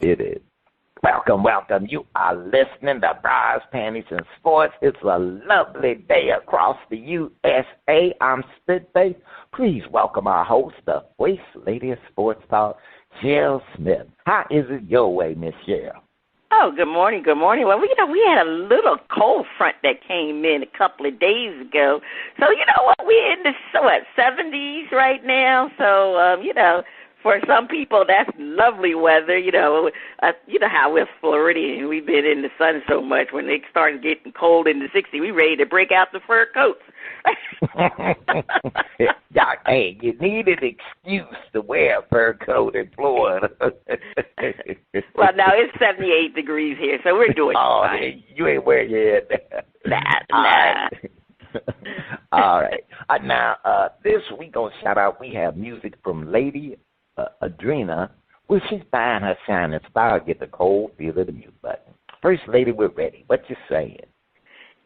It is. Welcome, welcome. You are listening to Bras, Panties and Sports. It's a lovely day across the USA. I'm Spitface. Please welcome our host, the Voice Lady of Sports Talk, Jill Smith. How is it your way, Miss Jill? Oh, good morning, good morning. Well, we had a little cold front that came in a couple of days ago. So, you know what, we're in the, 70s right now. So, for some people, that's lovely weather. You know how we're Floridian. We've been in the sun so much. When it starts getting cold in the 60s, we're ready to break out the fur coats. Yeah, hey, you need an excuse to wear a fur coat in Florida. Well, now it's 78 degrees here, so we're doing fine. You ain't wearing your head down. Nah. All right. Now, this week on Shout Out, we have music from Lady Adrena. Well, she's buying her shining star. Get the cold feel of the mute button. First Lady, we're ready. What you saying?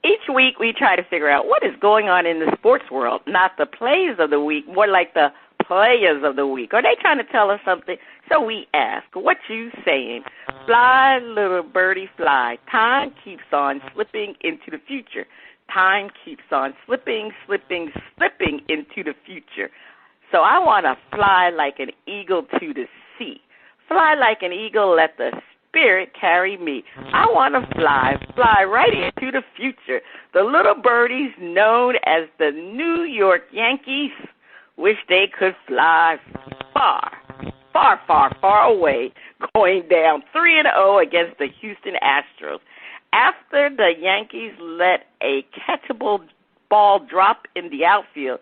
Each week we try to figure out what is going on in the sports world, not the plays of the week, more like the players of the week. Are they trying to tell us something? So we ask, what you saying? Fly, little birdie, fly. Time keeps on slipping into the future. Time keeps on slipping into the future. So I want to fly like an eagle to the sea. Fly like an eagle, let the spirit carry me. I want to fly right into the future. The little birdies known as the New York Yankees wish they could fly far away, going down 3-0 against the Houston Astros. After the Yankees let a catchable ball drop in the outfield,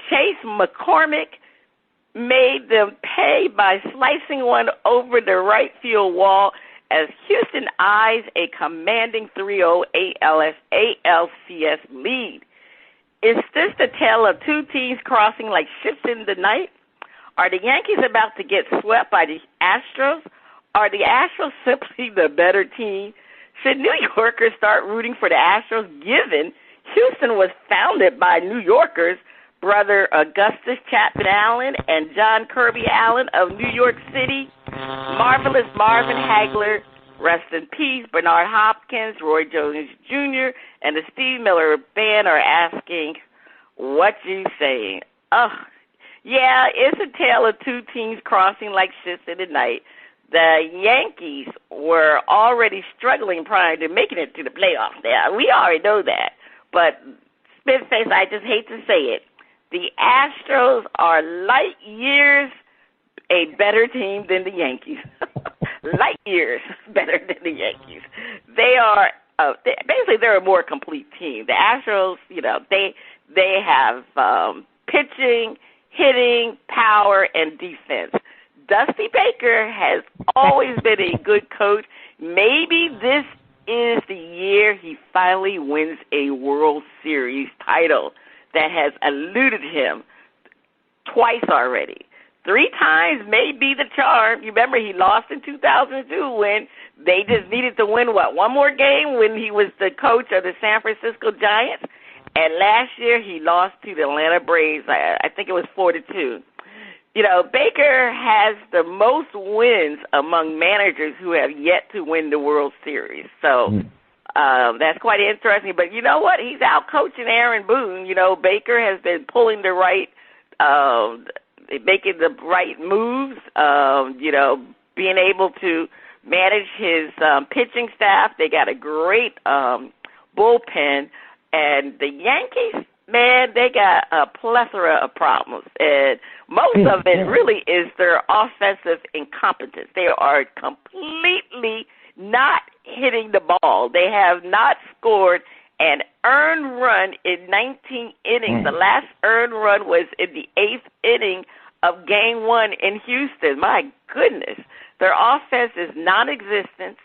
Chase McCormick made them pay by slicing one over the right field wall as Houston eyes a commanding 3-0 ALCS lead. Is this the tale of two teams crossing like ships in the night? Are the Yankees about to get swept by the Astros? Are the Astros simply the better team? Should New Yorkers start rooting for the Astros, given Houston was founded by New Yorkers, brother Augustus Chapman Allen and John Kirby Allen of New York City? Marvelous Marvin Hagler, rest in peace, Bernard Hopkins, Roy Jones Jr., and the Steve Miller Band are asking, what you saying? Oh, yeah, it's a tale of two teams crossing like ships in the night. The Yankees were already struggling prior to making it to the playoffs. Yeah, we already know that. But, Spitface, I just hate to say it, the Astros are light years a better team than the Yankees. Light years better than the Yankees. They are basically they're a more complete team. The Astros, they have pitching, hitting, power, and defense. Dusty Baker has always been a good coach. Maybe this is the year he finally wins a World Series title that has eluded him twice already. 3 times may be the charm. You remember he lost in 2002 when they just needed to win, one more game when he was the coach of the San Francisco Giants. And last year he lost to the Atlanta Braves. I think it was 4-2. Baker has the most wins among managers who have yet to win the World Series. So that's quite interesting. But you know what? He's out coaching Aaron Boone. Baker has been pulling the right, making the right moves, being able to manage his pitching staff. They got a great bullpen. And the Yankees, man, they got a plethora of problems. And most of it really is their offensive incompetence. They are completely not hitting the ball. They have not scored an earned run in 19 innings. The last earned run was in the 8th inning of Game 1 in Houston. My goodness. Their offense is non-existent.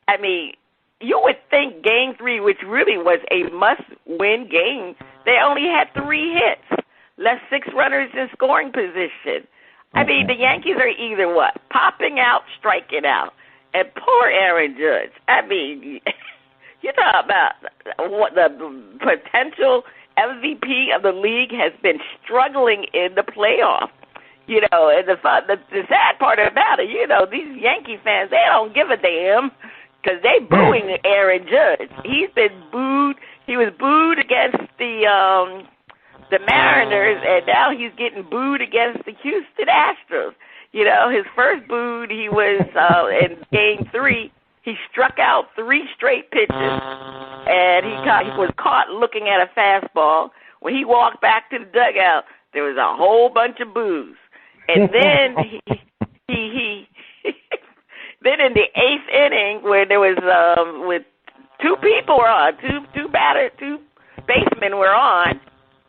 I mean, you would think Game 3, which really was a must-win game, they only had 3 hits, left 6 runners in scoring position. I mean, the Yankees are either popping out, striking out. And poor Aaron Judge. I mean, you talk about what the potential MVP of the league has been struggling in the playoffs. You know, and the sad part about it, you know, these Yankee fans, they don't give a damn because they booing Aaron Judge. He's been booed. He was booed against the Mariners, and now he's getting booed against the Houston Astros. You know, his first booed, he was in Game 3. He struck out 3 straight pitches, and he was caught looking at a fastball. When he walked back to the dugout, there was a whole bunch of boos. And then he then in the 8th inning, where there was with 2 people were on, two basemen were on,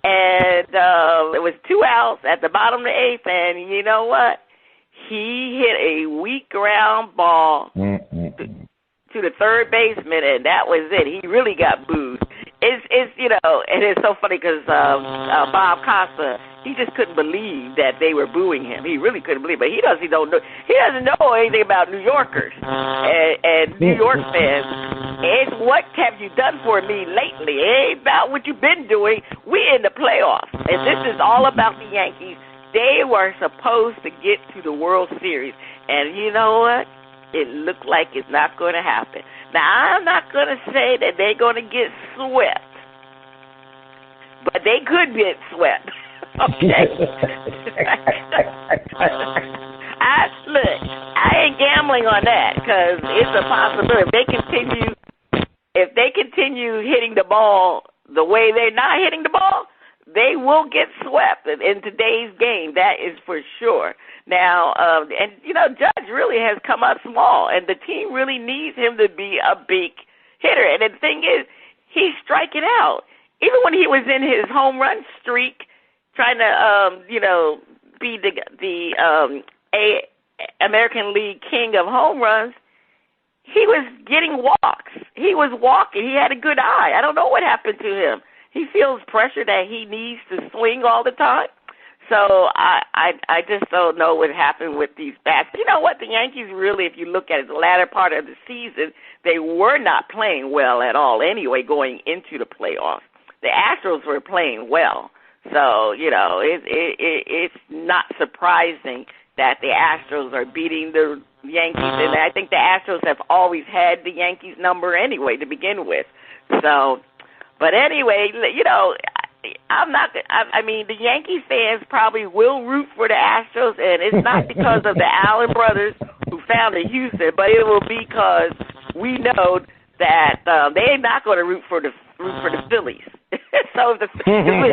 and it was 2 outs at the bottom of the 8th, and you know what? He hit a weak ground ball to the third baseman, and that was it. He really got booed. It's you know, and it's so funny because Bob Costa, he just couldn't believe that they were booing him. He really couldn't believe it. But he doesn't know anything about New Yorkers and New York fans. It's what have you done for me lately? It ain't about what you've been doing. We in the playoffs, and this is all about the Yankees. They were supposed to get to the World Series, and you know what? It looked like it's not going to happen. Now, I'm not going to say that they're going to get swept, but they could get swept. Okay? I ain't gambling on that because it's a possibility. If they continue hitting the ball the way they're not hitting the ball, they will get swept in today's game. That is for sure. Now, and, you know, Judge really has come up small, and the team really needs him to be a big hitter. And the thing is, he's striking out. Even when he was in his home run streak, trying to, you know, be the American League king of home runs, he was getting walks. He was walking. He had a good eye. I don't know what happened to him. He feels pressure that he needs to swing all the time. So I just don't know what happened with these bats. You know what? The Yankees really, if you look at it, the latter part of the season, they were not playing well at all anyway going into the playoffs. The Astros were playing well. So, you know, it's not surprising that the Astros are beating the Yankees. And I think the Astros have always had the Yankees number anyway to begin with. So, but anyway, you know, I mean, the Yankees fans probably will root for the Astros, and it's not because of the Allen brothers who founded Houston, but it will be because we know that they're not going to root for the Phillies. So it would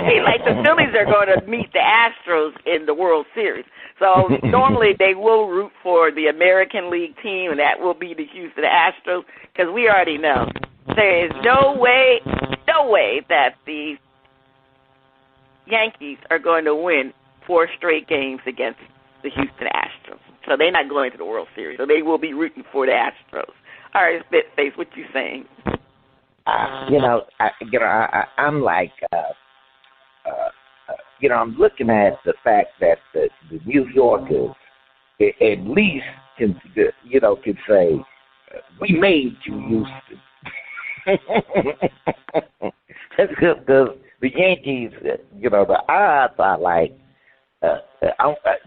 be like the Phillies are going to meet the Astros in the World Series. So normally they will root for the American League team, and that will be the Houston Astros, because we already know there is no way that the Yankees are going to win 4 straight games against the Houston Astros. So they're not going to the World Series. So they will be rooting for the Astros. All right, Spitface, what you saying? I'm like, I'm looking at the fact that the New Yorkers at least can say, we made you, Houston. Because the Yankees, the odds are like,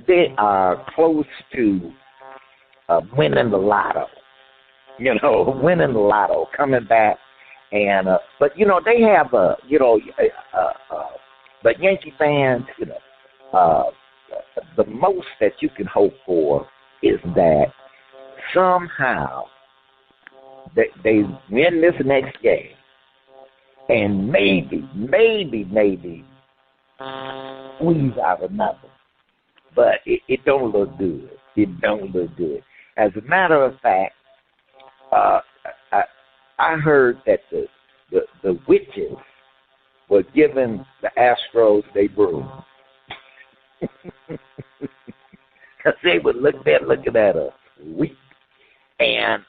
they are close to winning the lotto. Winning the lotto, coming back. And but they have the Yankee fans, the most that you can hope for is that somehow they win this next game, and maybe squeeze out another. But it don't look good. It don't look good. As a matter of fact, I heard that the witches were giving the Astros their broom. Because they would looking at us weak. And,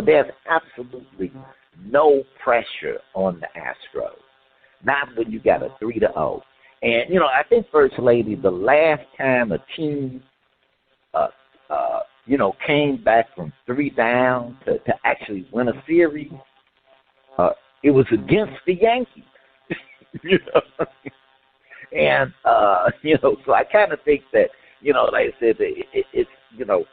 there's absolutely no pressure on the Astros. Not when you got a 3-0. And, I think, First Lady, the last time a team came back from 3 down to actually win a series, it was against the Yankees. And, so I kind of think that, like I said, it's,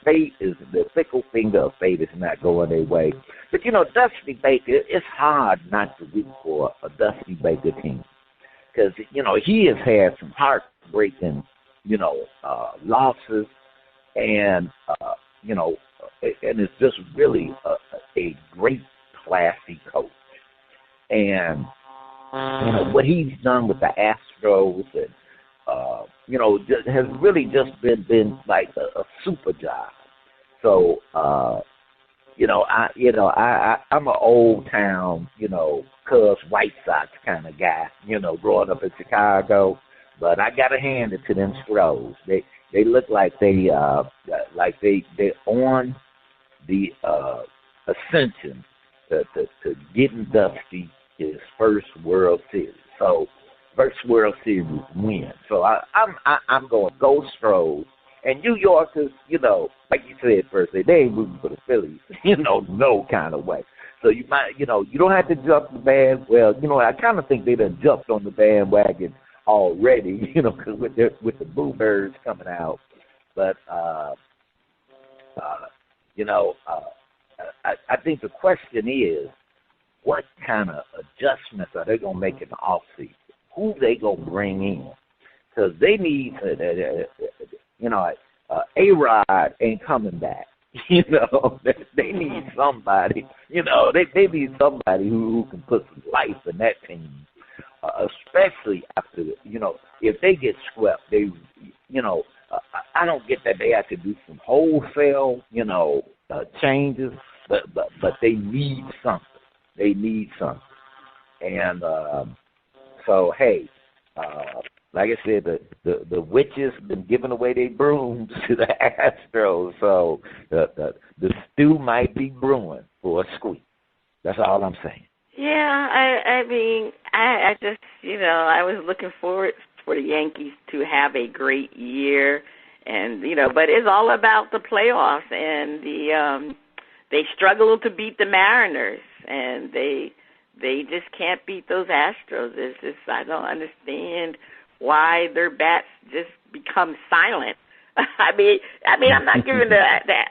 fate is the fickle finger of fate is not going their way. But, Dusty Baker, it's hard not to root for a Dusty Baker team. Because, he has had some heartbreaking, losses. And, and it's just really a great, classy coach. And, what he's done with the Astros and, has really just been like a super job. So, I'm an old town, Cubs White Sox kind of guy, growing up in Chicago. But I gotta hand it to them Stros. They look like they're on the ascension to getting Dusty his first World Series. So first World Series win. So I'm going Go Stros. And New Yorkers, like you said first, they ain't rooting for the Phillies, no kind of way. So you might, you don't have to jump the band. Well, I kind of think they done jumped on the bandwagon already, because with the Boo Birds coming out. But, I think the question is, what kind of adjustments are they going to make in the offseason? Who they going to bring in? Because they need, A-Rod ain't coming back. They need somebody, they need somebody who can put some life in that team. Especially after, if they get swept, I don't get that they have to do some wholesale, changes, but they need something. They need something. And so, hey, like I said, the witches been giving away their brooms to the Astros, so the stew might be brewing for a squeak. That's all I'm saying. Yeah, I mean, I just, I was looking forward for the Yankees to have a great year, and but it's all about the playoffs, and they struggle to beat the Mariners, and they just can't beat those Astros. It's just I don't understand why their bats just become silent. I mean, I'm not giving the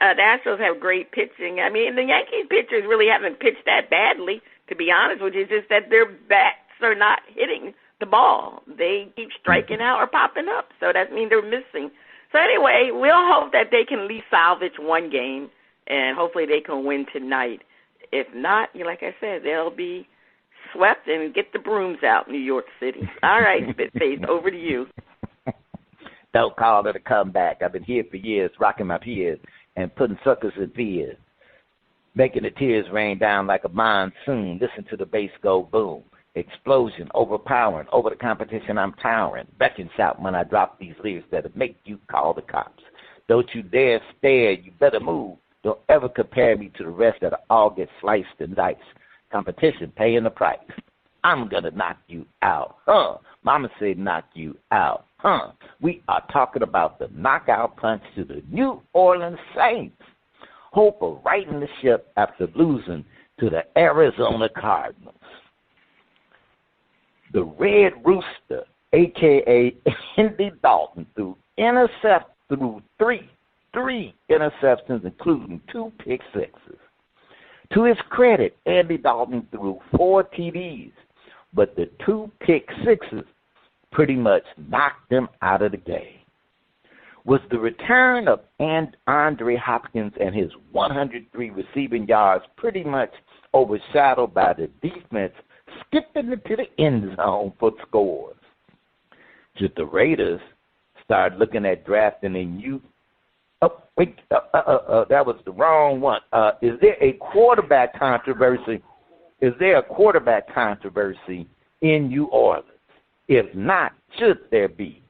Astros have great pitching. I mean, the Yankees pitchers really haven't pitched that badly. To be honest with you, it's just that their bats are not hitting the ball. They keep striking out or popping up, so that means they're missing. So anyway, we'll hope that they can at least salvage one game, and hopefully they can win tonight. If not, like I said, they'll be swept and get the brooms out in New York City. All right, Spitface, over to you. Don't call it a comeback. I've been here for years, rocking my peers and putting suckers in fears. Making the tears rain down like a monsoon. Listen to the bass go boom. Explosion, overpowering. Over the competition, I'm towering. Beck and shout when I drop these lyrics that'll make you call the cops. Don't you dare stare. You better move. Don't ever compare me to the rest that all get sliced and diced. Competition paying the price. I'm going to knock you out. Mama said knock you out. We are talking about the knockout punch to the New Orleans Saints. Hope of righting the ship after losing to the Arizona Cardinals. The Red Rooster, a.k.a. Andy Dalton, threw three interceptions, including 2 pick sixes. To his credit, Andy Dalton threw 4 TDs, but the 2 pick sixes pretty much knocked them out of the game. Was the return of Andre Hopkins and his 103 receiving yards pretty much overshadowed by the defense skipping into the end zone for scores? Should the Raiders start looking at drafting a youth? Oh, wait, that was the wrong one. Is there a quarterback controversy? Is there a quarterback controversy in New Orleans? If not, should there be?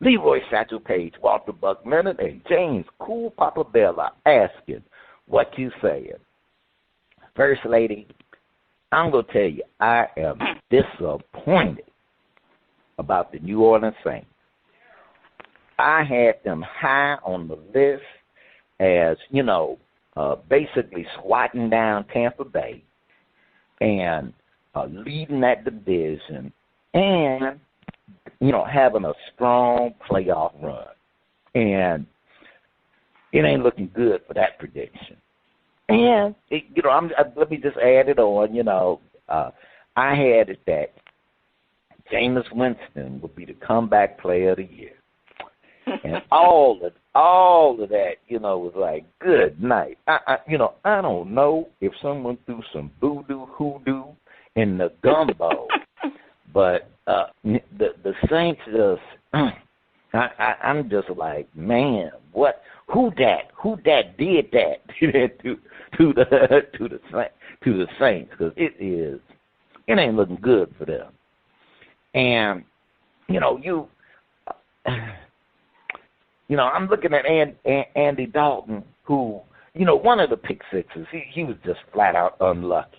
Leroy Satchel Page, Walter Buckman, and James Cool Papa Bell are asking what you saying. First Lady, I'm going to tell you, I am disappointed about the New Orleans Saints. I had them high on the list as, basically swatting down Tampa Bay and leading that division and having a strong playoff run. And it ain't looking good for that prediction. And, let me just add it on, I had it that Jameis Winston would be the comeback player of the year. And all of that, was like, good night. I don't know if someone threw some voodoo hoodoo in the gumbo, but the Saints just, I'm just like, man, what? Who that did that to the Saints? Because it ain't looking good for them. And I'm looking at Andy Dalton, who, one of the pick sixes, he was just flat out unlucky.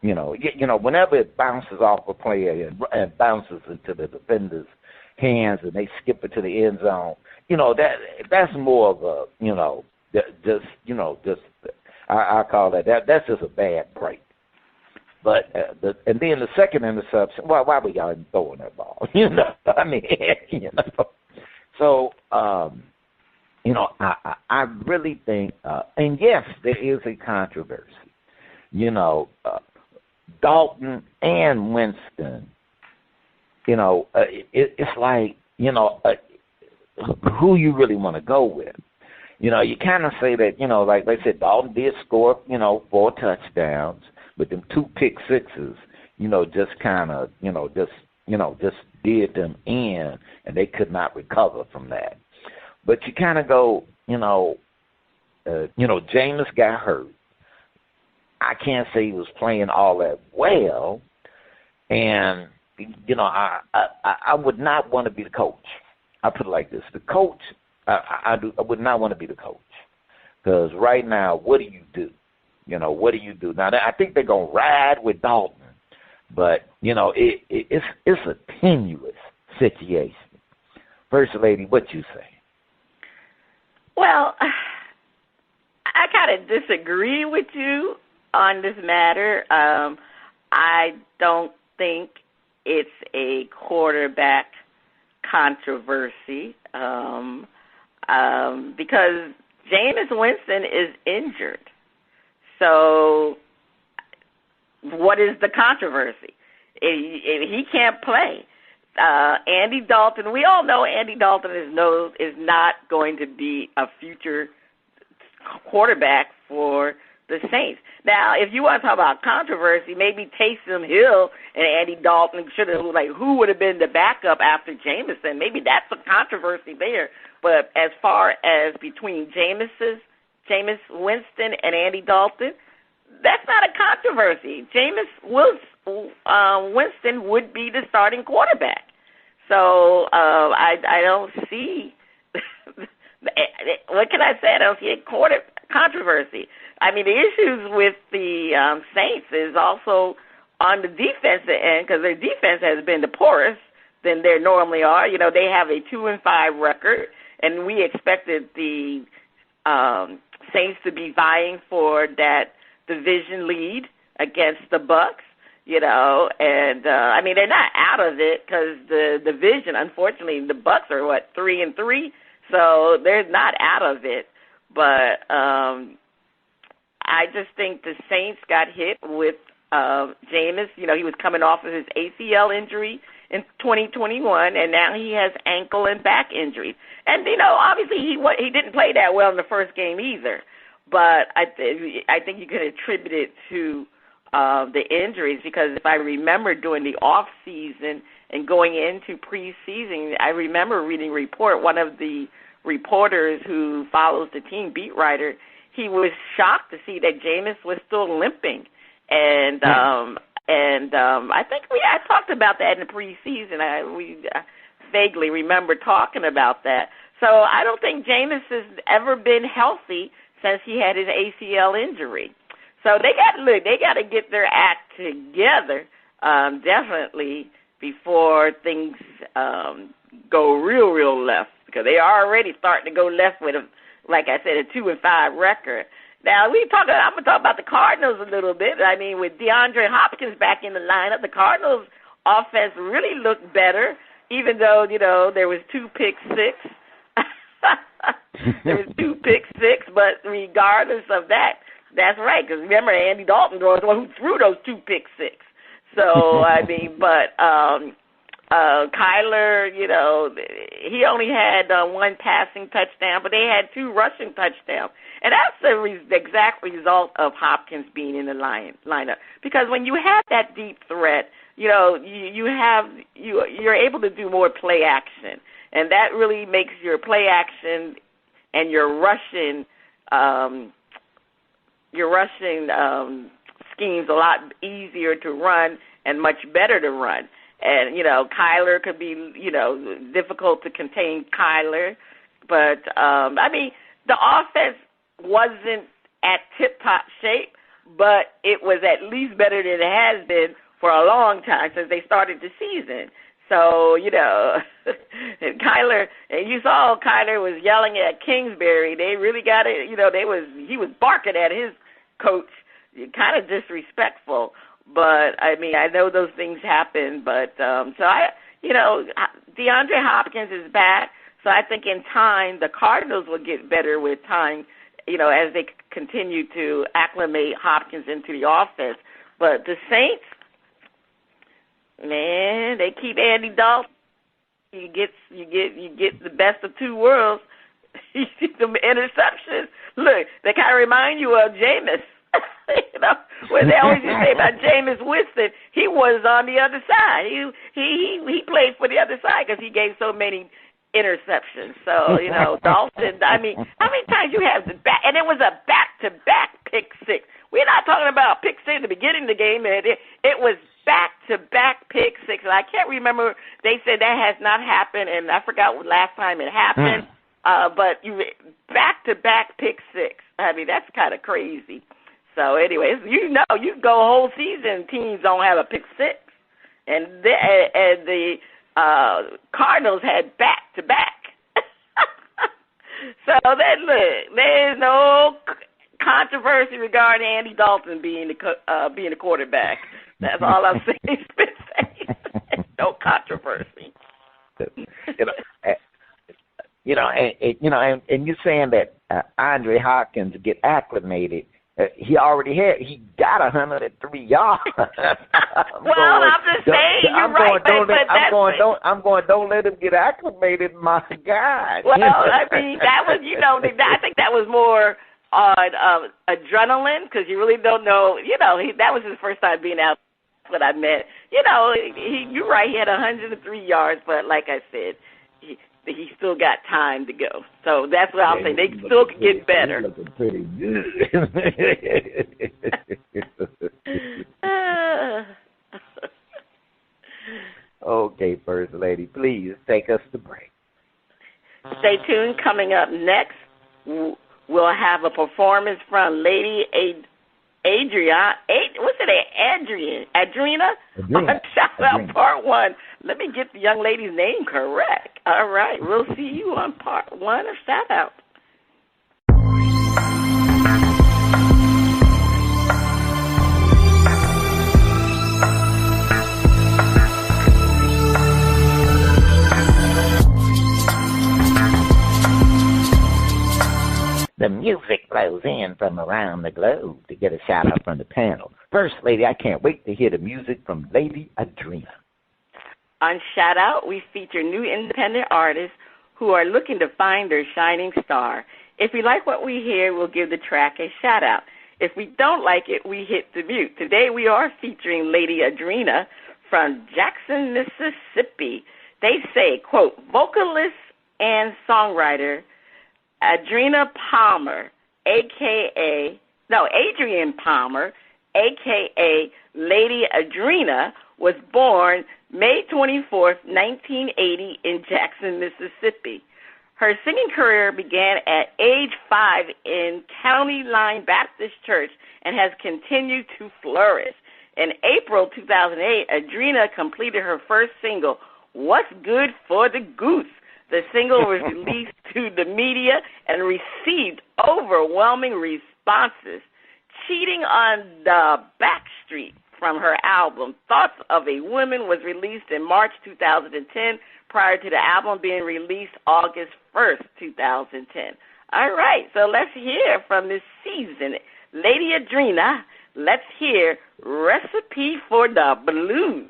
Whenever it bounces off a player and bounces into the defender's hands and they skip it to the end zone, that's more of a, I call that's just a bad break. But and then the second interception, why were y'all even throwing that ball? So, I really think, and yes, there is a controversy. Dalton and Winston, it's like, who you really want to go with. You kind of say that, like they said, Dalton did score, 4 touchdowns, but them 2 pick sixes, just kind of, just did them in, and they could not recover from that. But you kind of go, Jameis got hurt. I can't say he was playing all that well, and I would not want to be the coach. I put it like this: the coach, I would not want to be the coach, because right now, what do you do? What do you do? Now, I think they're gonna ride with Dalton, but it's a tenuous situation. First Lady, what you say? Well, I kind of disagree with you on this matter. I don't think it's a quarterback controversy because Jameis Winston is injured. So what is the controversy? He can't play. Andy Dalton, we all know Andy Dalton is not going to be a future quarterback for the Saints. Now, if you want to talk about controversy, maybe Taysom Hill and Andy Dalton should have, who would have been the backup after Jameson? Maybe that's a controversy there. But as far as between Jameis Winston and Andy Dalton, that's not a controversy. Jameis Winston would be the starting quarterback. So I don't see what can I say? I don't see a controversy. I mean, the issues with the Saints is also on the defensive end, because their defense has been the poorest than they normally are. They have a 2-5 record, and we expected the Saints to be vying for that division lead against the Bucks. And I mean, they're not out of it, because the division, unfortunately, the Bucks are 3-3, so they're not out of it. But I just think the Saints got hit with Jameis. He was coming off of his ACL injury in 2021, and now he has ankle and back injuries. And obviously he didn't play that well in the first game either. But I think you could attribute it to the injuries, because if I remember during the off season and going into preseason, I remember reading a report. One of the reporters who follows the team, beat writer, he was shocked to see that Jameis was still limping, and I think I talked about that in the preseason. We vaguely remember talking about that. So I don't think Jameis has ever been healthy since he had his ACL injury. So they got to get their act together, definitely, before things go real left, because they are already starting to go left with like I said, a 2-5 record. Now I'm gonna talk about the Cardinals a little bit. I mean, with DeAndre Hopkins back in the lineup, the Cardinals offense really looked better. even though, there was 2 pick six. There was 2 pick six, but regardless of that, that's right. Because remember, Andy Dalton was the one who threw those 2 pick six. So, but Kyler, he only had 1 passing touchdown, but they had 2 rushing touchdowns. And that's the exact result of Hopkins being in the lineup. Because when you have that deep threat, you're able to do more play action. And that really makes your play action and your rushing schemes a lot easier to run and much better to run. And, Kyler could be, difficult to contain Kyler. But, the offense wasn't at tip-top shape, but it was at least better than it has been for a long time since they started the season. So, and Kyler, and you saw Kyler was yelling at Kingsbury. They really got it, he was barking at his coach, kind of disrespectful. But, I know those things happen. But, DeAndre Hopkins is back. So I think in time, the Cardinals will get better with time, as they continue to acclimate Hopkins into the offense. But the Saints, man, they keep Andy Dalton. You get the best of 2 worlds. You see them interceptions. Look, they kind of remind you of Jameis. When they always used to say about Jameis Winston, he was on the other side. He played for the other side because he gave so many interceptions. So, Dalton, how many times you have the back? And it was a back-to-back pick six. We're not talking about pick six at the beginning of the game. It was back-to-back pick six. And I can't remember. They said that has not happened, and I forgot what last time it happened. But you back-to-back pick six. That's kind of crazy. So, anyways, you can go a whole season, teams don't have a pick six. And the Cardinals had back-to-back. So, then, look, there's no controversy regarding Andy Dalton being the quarterback. That's all I'm saying. No controversy. And you're saying that Andre Hopkins get acclimated. He got 103 yards. I'm just saying, you're right. Don't let him get acclimated, my guy. Well, that was, I think that was more on adrenaline because you really don't know. That was his first time being out. That's what I meant. You're right. He had 103 yards, but like I said, he still got time to go. So that's what I'm saying. They still can get better. Looking pretty good. Okay, First Lady, please take us to break. Stay tuned. Coming up next, we'll have a performance from Lady Adrena. Shout out part 1. Let me get the young lady's name correct. All right, we'll see you on part 1 of Shout Out. The music flows in from around the globe to get a shout-out from the panel. First Lady, I can't wait to hear the music from Lady Adrena. On Shout Out, we feature new independent artists who are looking to find their shining star. If we like what we hear, we'll give the track a shout-out. If we don't like it, we hit the mute. Today we are featuring Lady Adrena from Jackson, Mississippi. They say, quote, vocalist and songwriter Adrena Palmer, Adrian Palmer, a.k.a. Lady Adrena, was born May 24th, 1980 in Jackson, Mississippi. Her singing career began at age 5 in County Line Baptist Church and has continued to flourish. In April 2008, Adrena completed her first single, What's Good for the Goose? The single was released to the media and received overwhelming responses. Cheating on the Backstreet from her album. Thoughts of a Woman was released in March 2010, prior to the album being released August 1st, 2010. All right, so let's hear from this season. Lady Adrena, let's hear Recipe for the Blues.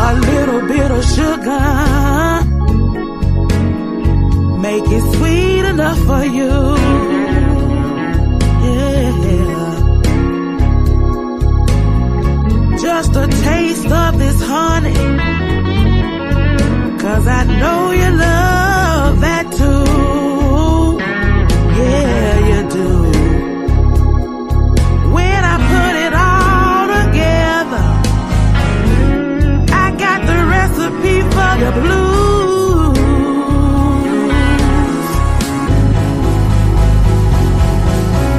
A little bit of sugar, make it sweet enough for you. Yeah. Just a taste of this honey, 'cause I know you love that too. Yeah, you do. When I put it all together, I got the recipe for the blues.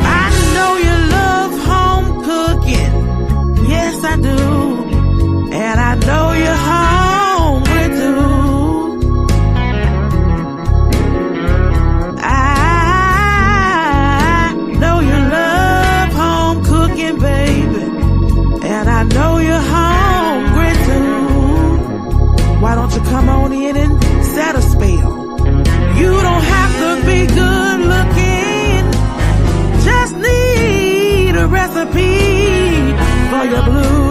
I know you love home cooking, yes I do, and I know you're hungry too. I know you love home cooking, baby, and I know you're hungry too. Why don't you come on in and set a spell? You don't have to be good looking, just need a recipe for your blues.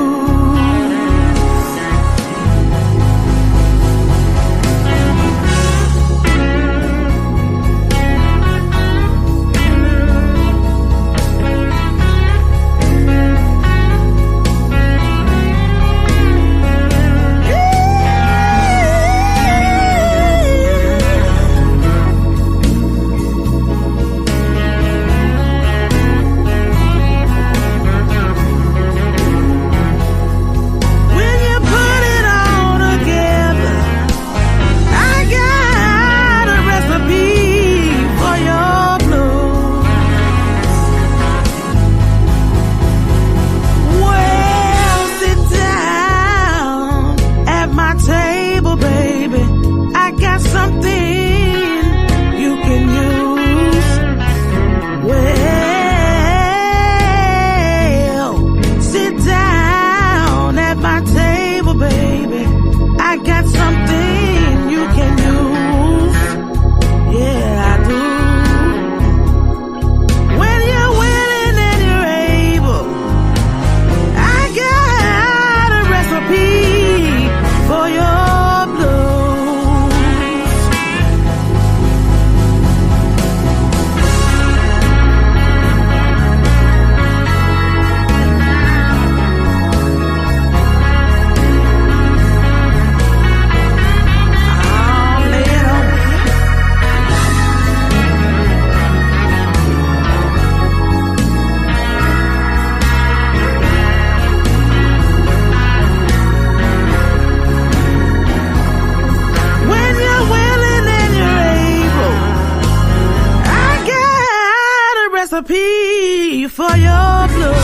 Recipe for your blues.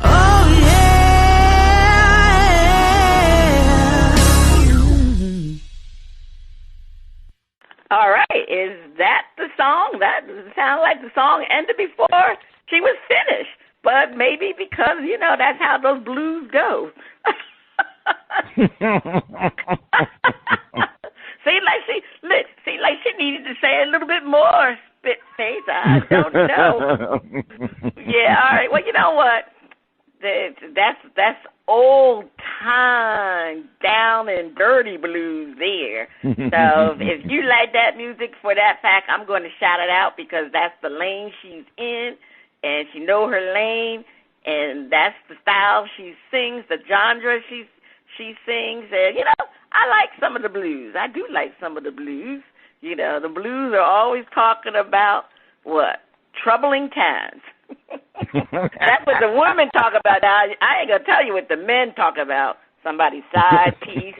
Oh yeah. All right, is that the song? That sounded like the song ended before she was finished, but maybe because that's how those blues go. See, like she needed to say a little bit more. Spit face, I don't know. Yeah, all right. Well, you know what? That's old time down and dirty blues there. So if you like that music, for that fact, I'm going to shout it out because that's the lane she's in, and she know her lane, and that's the style she sings, the genre she sings, and I like some of the blues. I do like some of the blues. The blues are always talking about what? Troubling times. That's what the women talk about. Now, I ain't going to tell you what the men talk about. Somebody's side piece.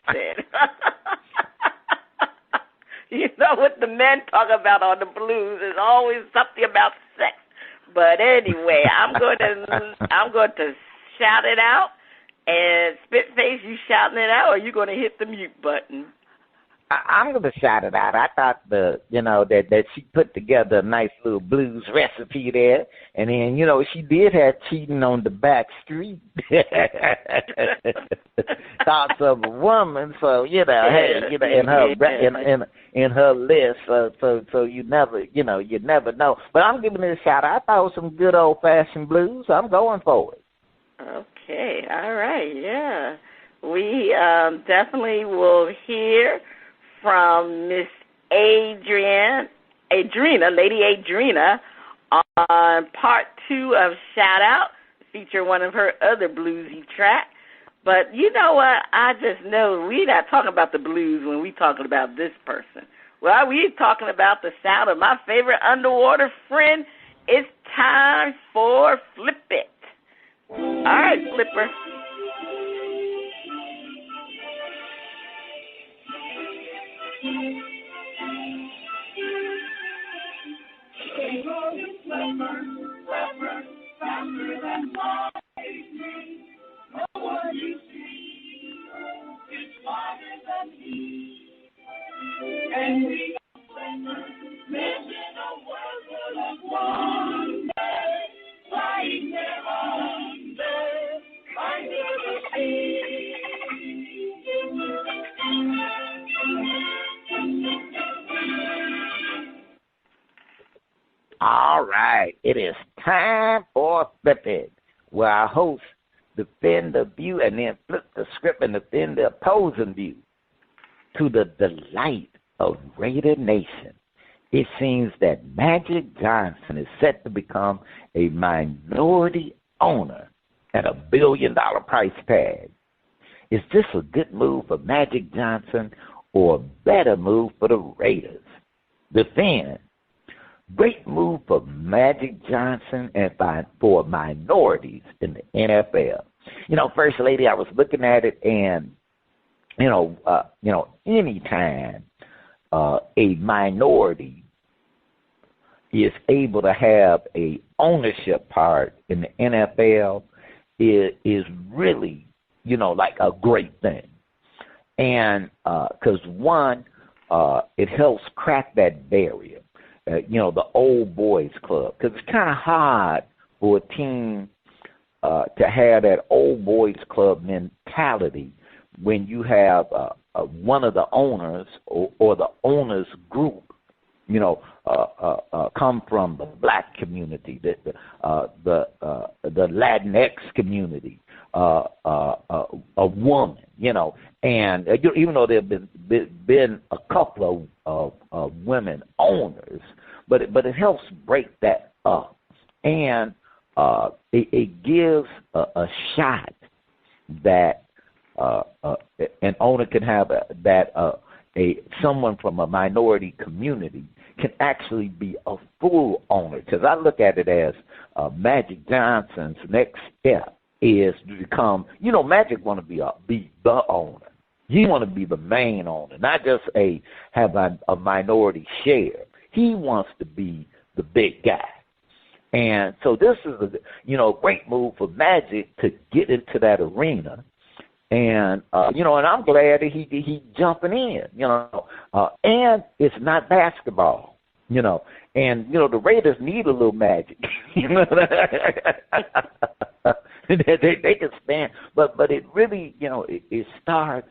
You know what the men talk about on the blues is always something about sex. But anyway, I'm going to shout it out. And Spitface, you shouting it out, or you going to hit the mute button? I'm going to shout it out. I thought that she put together a nice little blues recipe there, and then she did have cheating on the back street. Thoughts of a woman, so in her list, so you never know. But I'm giving it a shout out. I thought it was some good old fashioned blues. I'm going for it. Okay, all right, yeah. We definitely will hear from Miss Adrena, Lady Adrena, on part 2 of Shout Out, feature one of her other bluesy tracks. But you know what? I just know we're not talking about the blues when we're talking about this person. Well, we're talking about the sound of my favorite underwater friend. It's time for Flip It. All right, Flipper. And we mention a world full of wonder, lying there under the sea. All right, it is time for Flip It, where our hosts defend the view and then flip the script and defend the opposing view. To the delight of Raider Nation, it seems that Magic Johnson is set to become a minority owner at $1 billion price tag. Is this a good move for Magic Johnson or a better move for the Raiders? Defend. Great move for Magic Johnson and for minorities in the NFL. First Lady, I was looking at it, and anytime a minority is able to have a ownership part in the NFL, is really, like a great thing. And because one, it helps crack that barrier. The old boys club, because it's kind of hard for a team to have that old boys club mentality when you have one of the owners or the owners group, come from the black community, the Latinx community, a woman, and even though there have been a couple of women owners, but it helps break that up, and it gives a shot that an owner can have someone from a minority community can actually be a full owner. Because I look at it as Magic Johnson's next step is to become, Magic want to be the owner. He want to be the main owner, not just have a minority share. He wants to be the big guy. And so this is a great move for Magic to get into that arena. And and I'm glad that he jumping in, and it's not basketball, and the Raiders need a little magic, they can stand, but it really, it starts,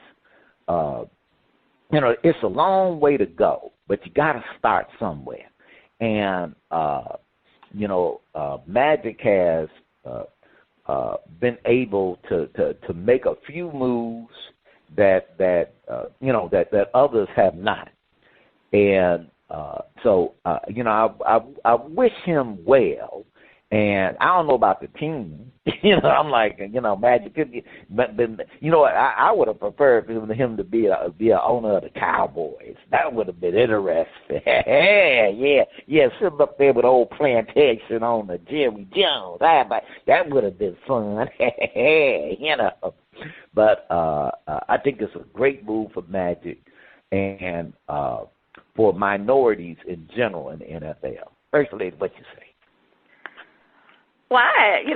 it's a long way to go, but you got to start somewhere, and Magic has been able to make a few moves that others have not, and so I wish him well, and I don't know about the team. I'm like Magic could be, but I would have preferred for him to be an owner of the Cowboys. That would have been interesting. yeah, sitting up there with old plantation owner Jerry Jones. That would have been fun. But I think it's a great move for Magic and for minorities in general in the NFL. First Lady, what you say? Well,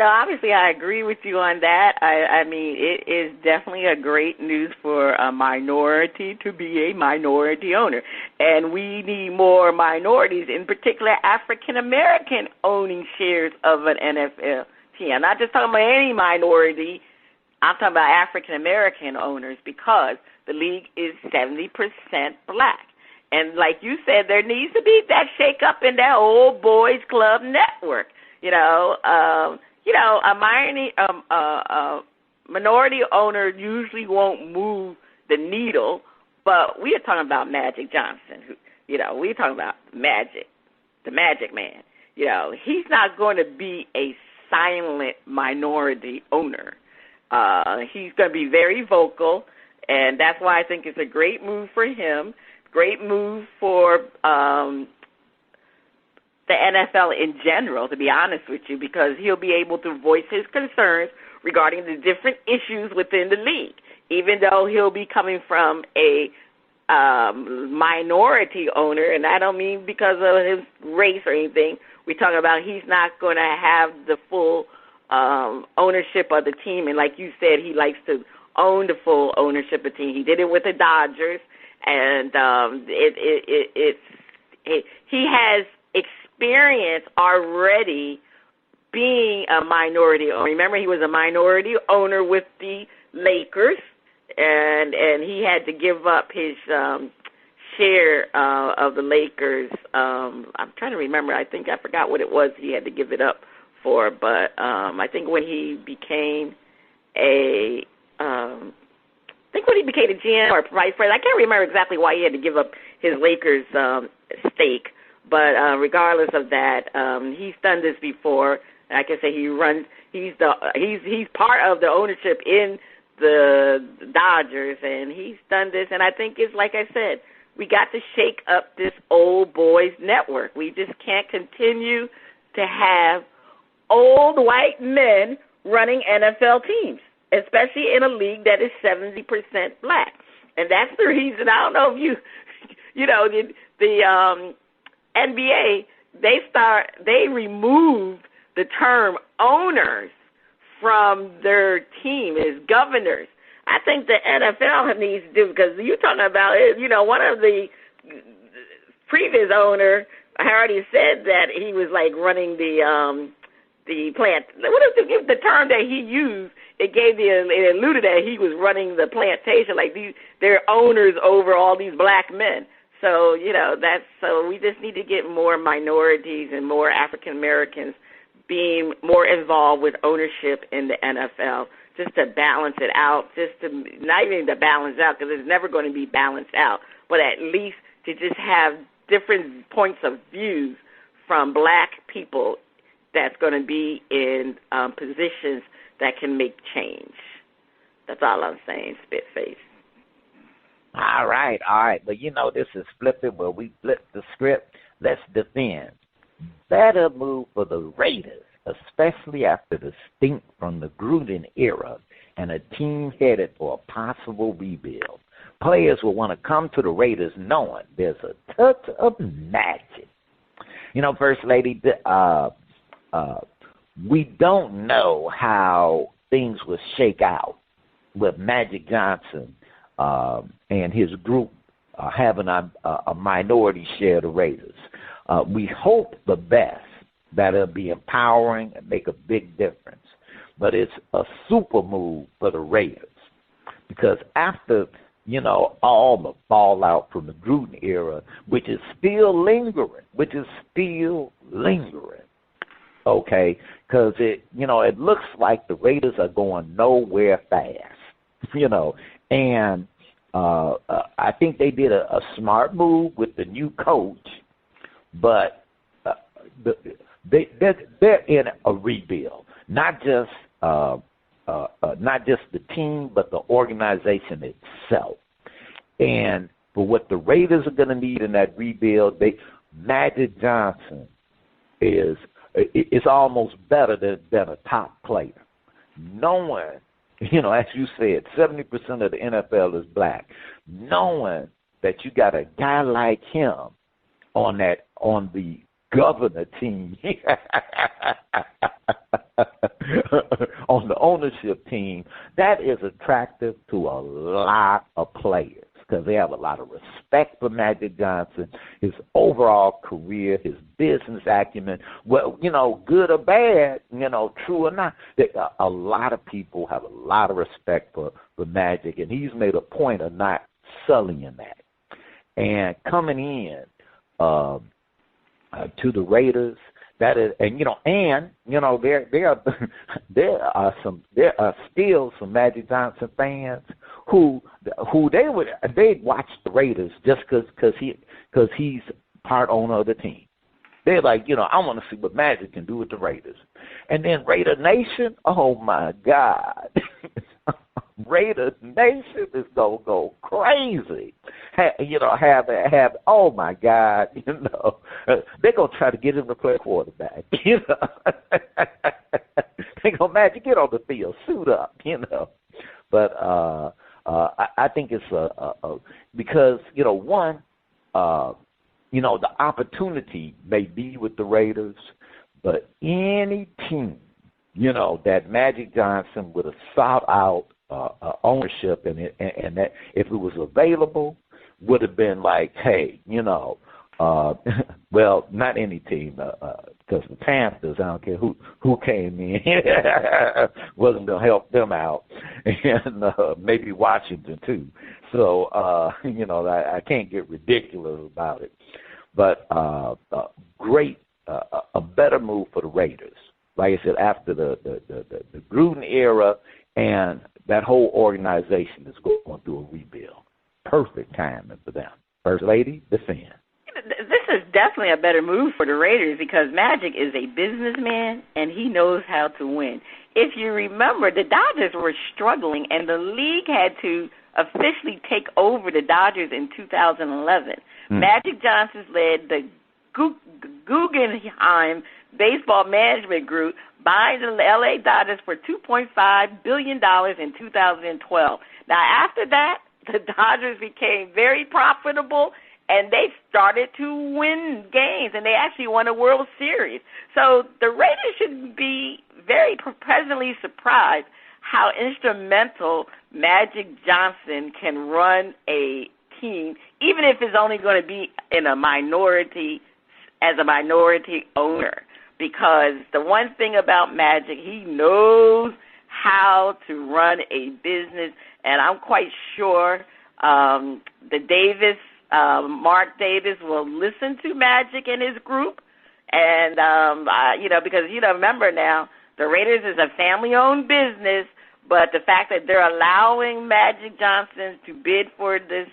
obviously I agree with you on that. I mean, it is definitely a great news for a minority to be a minority owner. And we need more minorities, in particular African-American, owning shares of an NFL team. I'm not just talking about any minority. I'm talking about African-American owners, because the league is 70% black. And like you said, there needs to be that shake-up in that old boys club network. A minority owner usually won't move the needle, but we are talking about Magic Johnson, we're talking about Magic, the Magic Man. He's not going to be a silent minority owner. He's going to be very vocal, and that's why I think it's a great move for him, great move for the NFL in general, to be honest with you, because he'll be able to voice his concerns regarding the different issues within the league, even though he'll be coming from a minority owner, and I don't mean because of his race or anything. We're talking about he's not going to have the full ownership of the team, and like you said, he likes to own the full ownership of the team. He did it with the Dodgers, and he has experience already being a minority owner. Remember, he was a minority owner with the Lakers, and he had to give up his share of the Lakers. I'm trying to remember. I forgot what it was he had to give it up for, but I think when he became a GM or vice president, I can't remember exactly why he had to give up his Lakers stake. But regardless of that, he's done this before. Like I say, he's part of the ownership in the Dodgers, and he's done this. And I think it's like I said, we got to shake up this old boys network. We just can't continue to have old white men running NFL teams, especially in a league that is 70% black. And that's the reason. I don't know if the NBA, they removed the term owners from their team as governors. I think the NFL needs to do, because you're talking about, one of the previous owner already said that he was like running the plant. What is the term that he used? It alluded that he was running the plantation, like they're owners over all these black men. So, so we just need to get more minorities and more African Americans being more involved with ownership in the NFL, just to balance it out, not even to balance out, because it's never going to be balanced out, but at least to just have different points of views from black people that's going to be in positions that can make change. That's all I'm saying, Spitface. All right. But this is Flip It, where we flip the script. Let's defend. Better move for the Raiders, especially after the stink from the Gruden era and a team headed for a possible rebuild. Players will want to come to the Raiders knowing there's a touch of magic. First Lady, we don't know how things will shake out with Magic Johnson and his group having a minority share of the Raiders. We hope the best, that it'll be empowering and make a big difference. But it's a super move for the Raiders, because after, all the fallout from the Gruden era, which is still lingering, okay, because it looks like the Raiders are going nowhere fast, and I think they did a smart move with the new coach, but they're in a rebuild, not just the team, but the organization itself. And for what the Raiders are going to need in that rebuild, Magic Johnson is almost better than a top player. Knowing, as you said, 70% of the NFL is black. Knowing that you got a guy like him on the governor team, on the ownership team, that is attractive to a lot of players because they have a lot of respect for Magic Johnson, his overall career, his business acumen. Well, good or bad, true or not, a lot of people have a lot of respect for Magic, and he's made a point of not sullying that. And coming in to the Raiders, that is, and there are still some Magic Johnson fans who they'd watch the Raiders just because he's part owner of the team. They're like, I want to see what Magic can do with the Raiders. And then Raider Nation, oh my God. Raider Nation is gonna go crazy. Oh my God, they're gonna try to get him to play quarterback. They gonna Magic, get on the field, suit up, But I think it's because one, the opportunity may be with the Raiders, but any team, that Magic Johnson would have sought out ownership and that if it was available would have been like, hey, well, not any team because the Panthers, I don't care who came in, wasn't going to help them out, and maybe Washington too. So I can't get ridiculous about it, but great, a better move for the Raiders. Like I said, after the Gruden era, and that whole organization is going through a rebuild. Perfect timing for them. First Lady, defend. This is definitely a better move for the Raiders because Magic is a businessman and he knows how to win. If you remember, the Dodgers were struggling and the league had to officially take over the Dodgers in 2011. Magic Johnson led the Guggenheim Baseball Management Group buying the L.A. Dodgers for $2.5 billion in 2012. Now, after that, the Dodgers became very profitable, and they started to win games, and they actually won a World Series. So the Raiders should be very pleasantly surprised how instrumental Magic Johnson can run a team, even if it's only going to be in a minority, as a minority owner. Because the one thing about Magic, he knows how to run a business, and I'm quite sure Mark Davis will listen to Magic and his group, and because remember now, the Raiders is a family-owned business, but the fact that they're allowing Magic Johnson to bid for this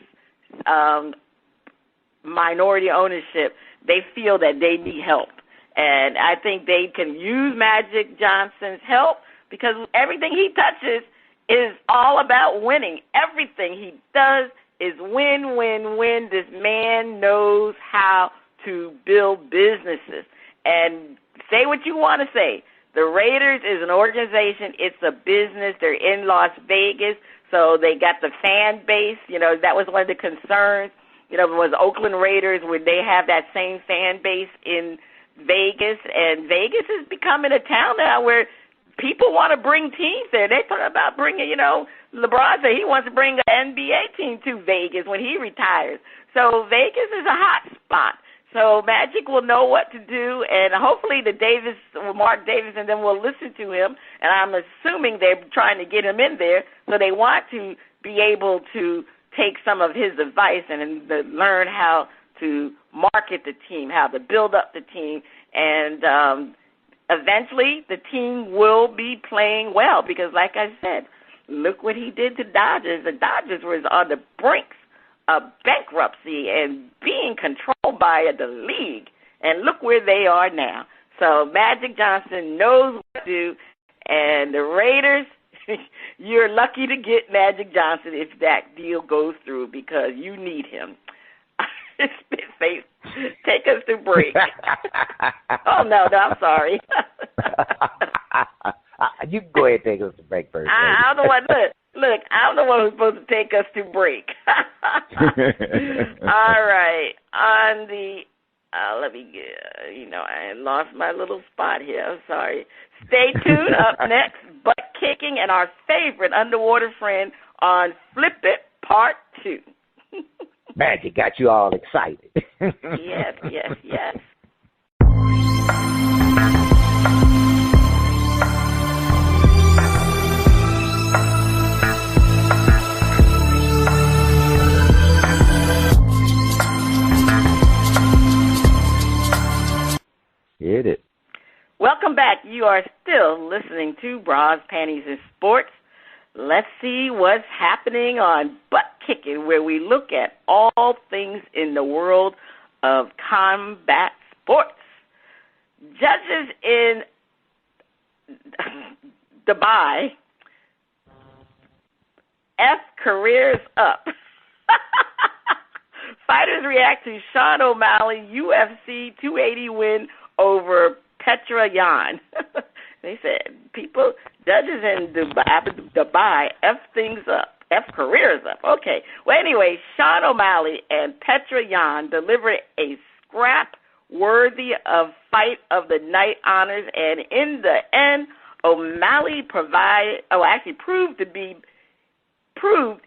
minority ownership, they feel that they need help. And I think they can use Magic Johnson's help because everything he touches is all about winning. Everything he does is win, win, win. This man knows how to build businesses. And say what you want to say. The Raiders is an organization. It's a business. They're in Las Vegas, so they got the fan base. That was one of the concerns. Was Oakland Raiders, would they have that same fan base in Vegas? And Vegas is becoming a town now where people want to bring teams there. They're talking about bringing, LeBron said he wants to bring an NBA team to Vegas when he retires. So Vegas is a hot spot. So Magic will know what to do, and hopefully Mark Davis and them will listen to him. And I'm assuming they're trying to get him in there, so they want to be able to take some of his advice and learn how to market the team, how to build up the team, and eventually the team will be playing well because, like I said, look what he did to Dodgers. The Dodgers was on the brinks of bankruptcy and being controlled by the league, and look where they are now. So Magic Johnson knows what to do, and the Raiders, you're lucky to get Magic Johnson if that deal goes through because you need him. Spitface, take us to break. Oh, no, I'm sorry. You can go ahead and take us to break first. I'm the one, look, I'm the one who's supposed to take us to break. All right. On the let me get, I lost my little spot here. I'm sorry. Stay tuned. Up next, butt kicking and our favorite underwater friend on Flip It Part 2. Magic got you all excited. Yes. Hit it. Welcome back. You are still listening to Bras, Panties, and Sports. Let's see what's happening on Butt Kicking, where we look at all things in the world of combat sports. Judges in Dubai F careers up. Fighters react to Sean O'Malley UFC 280 win over Petra Yan. They said judges in Dubai F things up, F careers up. Okay. Well, anyway, Sean O'Malley and Petra Yan delivered a scrap worthy of fight of the night honors, and in the end, O'Malley proved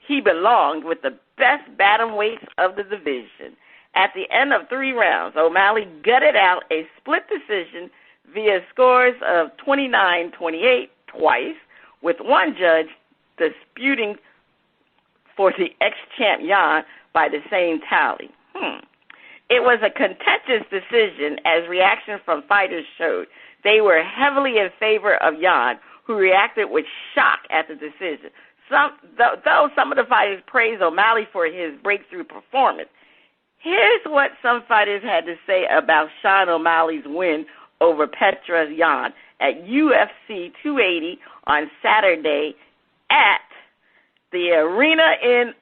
he belonged with the best bantamweights of the division. At the end of 3 rounds, O'Malley gutted out a split decision via scores of 29-28 twice, with one judge disputing for the ex-champ Yan by the same tally. It was a contentious decision, as reaction from fighters showed. They were heavily in favor of Yan, who reacted with shock at the decision. Though some of the fighters praised O'Malley for his breakthrough performance, here's what some fighters had to say about Sean O'Malley's win over Petra Yan at UFC 280 on Saturday at the Adrena in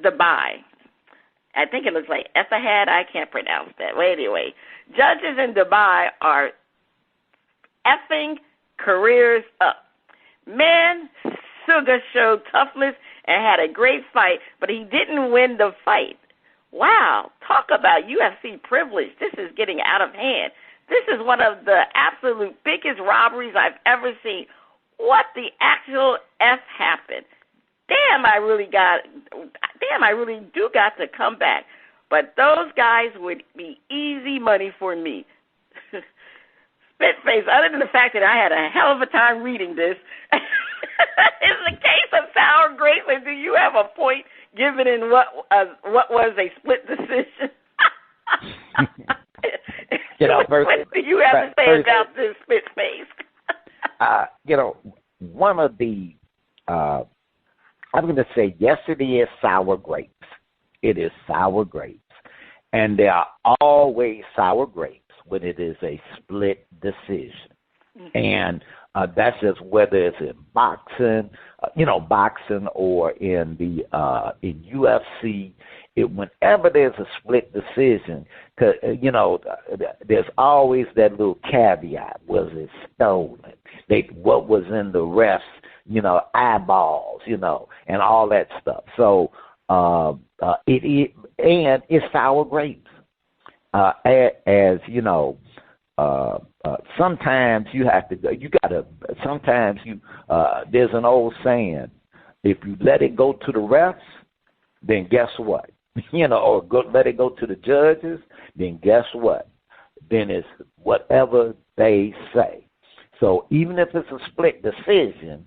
Dubai. I think it looks like Etihad. I can't pronounce that. Well, anyway, judges in Dubai are effing careers up. Man, Suga showed toughness and had a great fight, but he didn't win the fight. Wow, talk about UFC privilege. This is getting out of hand. This is one of the absolute biggest robberies I've ever seen. What the actual F happened? Damn, I really do got to come back. But those guys would be easy money for me. Spitface, other than the fact that I had a hell of a time reading this, in the case of sour grapes, do you have a point given in what was a split decision? What do you have to say about this, Spitface? One of the, I'm going to say, yes, it is sour grapes. It is sour grapes. And there are always sour grapes when it is a split decision. Mm-hmm. And that's just whether it's in boxing, boxing or in UFC. Whenever there's a split decision, there's always that little caveat. Was it stolen? What was in the refs, eyeballs, and all that stuff. So it's sour grapes. Sometimes you have to go. Sometimes there's an old saying: if you let it go to the refs, then guess what? Let it go to the judges, then guess what? Then it's whatever they say. So even if it's a split decision,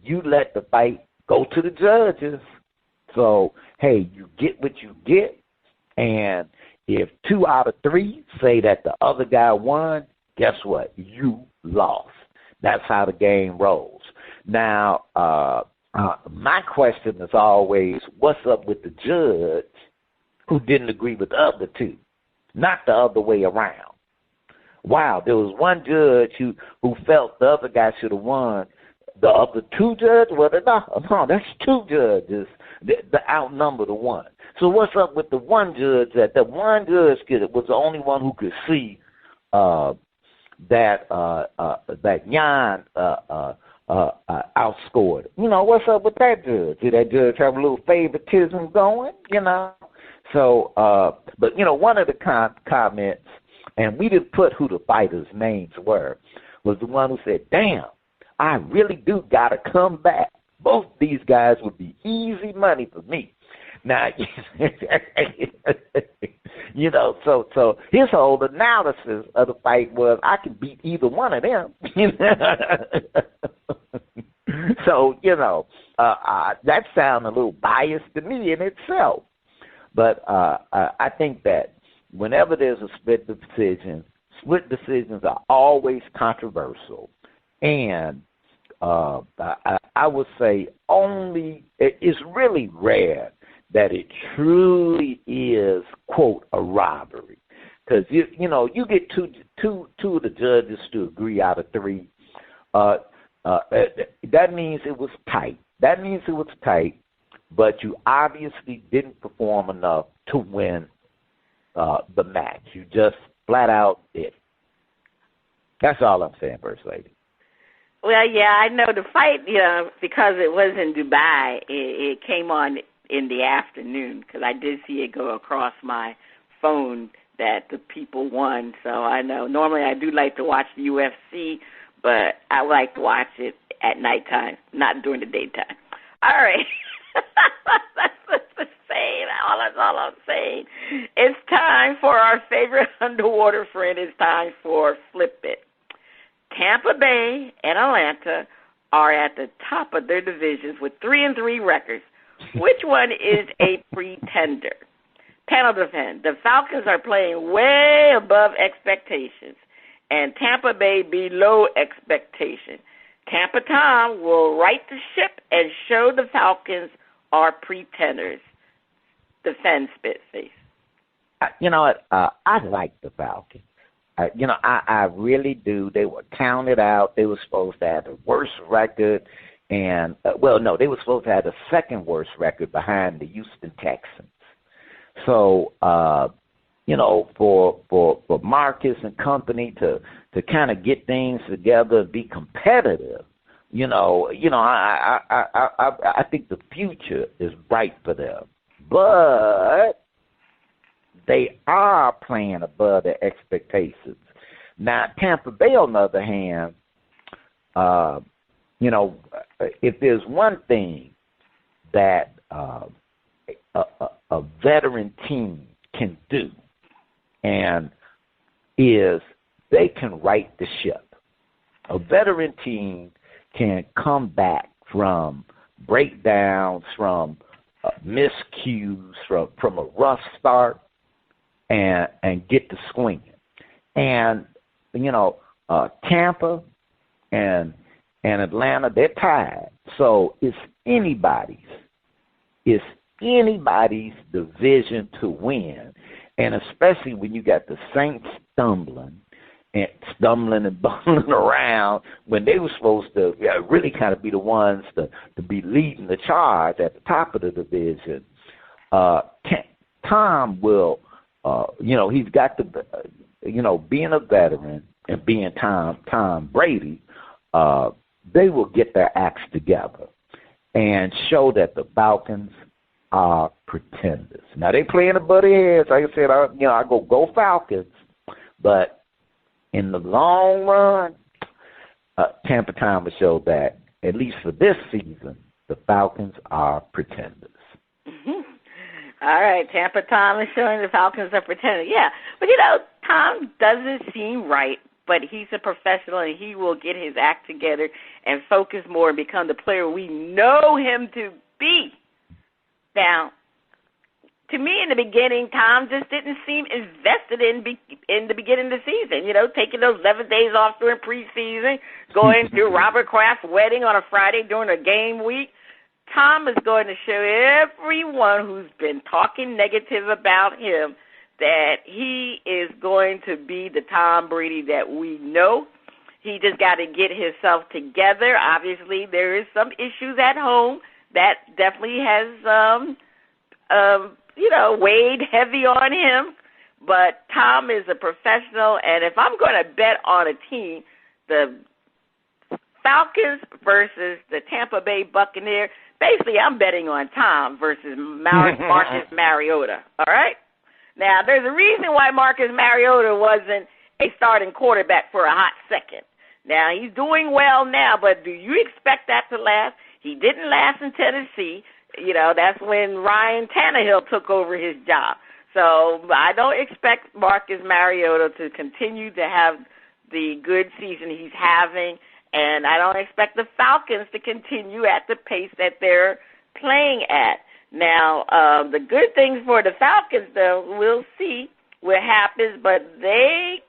you let the fight go to the judges. So, hey, you get what you get, and if 2 out of 3 say that the other guy won, guess what? You lost. That's how the game rolls. Now, my question is always, what's up with the judge who didn't agree with the other 2, not the other way around? Wow, there was one judge who felt the other guy should have won. The other 2 judges, no, that's 2 judges that outnumber the one. So what's up with the one judge that one judge was the only one who could see that Yan outscored? What's up with that judge? Did that judge have a little favoritism going? So, but, one of the comments, and we didn't put who the fighters' names were, was the one who said, damn, I really do got to come back. Both these guys would be easy money for me. Now, so his whole analysis of the fight was, I can beat either one of them. So, that sounds a little biased to me in itself. But I think that whenever there's a split decisions are always controversial. And I would say it's really rare that it truly is, quote, a robbery. Because, you get two of the judges to agree out of three. That means it was tight. But you obviously didn't perform enough to win the match. You just flat out did. That's all I'm saying, First Lady. Well, yeah, I know the fight, because it was in Dubai, it came on in the afternoon because I did see it go across my phone that the people won. So I know normally I do like to watch the UFC, but I like to watch it at nighttime, not during the daytime. All right. That's the same. That's all I'm saying. It's time for our favorite underwater friend. It's time for Flip It. Tampa Bay and Atlanta are at the top of their divisions with 3-3 records. Which one is a pretender? Panel defend. The Falcons are playing way above expectations, and Tampa Bay below expectation. Tampa Tom will right the ship and show the Falcons are pretenders. Defend Spitface. You know what? I like the Falcons. I really do. They were counted out. They were supposed to have the worst record. And, they were supposed to have the second worst record behind the Houston Texans. So, for Marcus and company to kind of get things together and be competitive, I think the future is bright for them. But they are playing above their expectations. Now, Tampa Bay, on the other hand, if there's one thing that a veteran team can do, and is they can right the ship. A veteran team can come back from breakdowns, from miscues, from a rough start, and get to swinging. And Tampa and Atlanta, they're tied. So it's anybody's division to win. And especially when you got the Saints stumbling and bumbling around when they were supposed to really kind of be the ones to be leading the charge at the top of the division. Tom will, he's got the, being a veteran and being Tom Brady, they will get their acts together and show that the Falcons are pretenders. Now, they playing a buddy heads. Like I said, I go Falcons. But in the long run, Tampa Time will show that, at least for this season, the Falcons are pretenders. Mm-hmm. All right, Tampa Tom is showing the Falcons are pretenders. Yeah, but, Tom doesn't seem right, but he's a professional, and he will get his act together and focus more and become the player we know him to be. Now, to me, in the beginning, Tom just didn't seem invested in the beginning of the season. Taking those 11 days off during preseason, going to Robert Kraft's wedding on a Friday during a game week. Tom is going to show everyone who's been talking negative about him that he is going to be the Tom Brady that we know. He just got to get himself together. Obviously, there is some issues at home that definitely has, weighed heavy on him. But Tom is a professional, and if I'm going to bet on a team, the Falcons versus the Tampa Bay Buccaneers, basically I'm betting on Tom versus Marcus Mariota, all right? Now, there's a reason why Marcus Mariota wasn't a starting quarterback for a hot second. Now, he's doing well now, but do you expect that to last? He didn't last in Tennessee. You know, that's when Ryan Tannehill took over his job. So I don't expect Marcus Mariota to continue to have the good season he's having, and I don't expect the Falcons to continue at the pace that they're playing at. Now, the good things for the Falcons, though, we'll see what happens, but they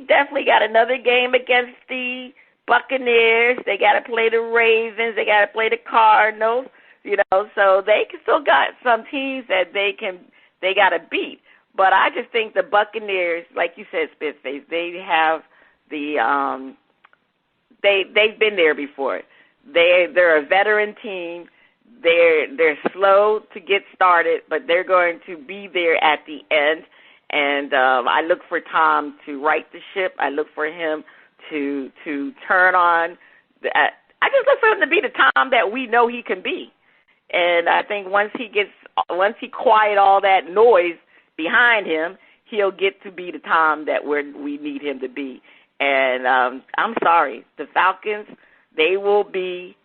definitely got another game against the Buccaneers. They got to play the Ravens. They got to play the Cardinals. You know, so they still got some teams that they got to beat. But I just think the Buccaneers, like you said, Spitface, they have the they've been there before. They're a veteran team. They're slow to get started, but they're going to be there at the end. And I look for Tom to right the ship. I look for him to turn on. I just look for him to be the Tom that we know he can be. And I think once he quiet all that noise behind him, he'll get to be the Tom that we need him to be. And I'm sorry, the Falcons, they will be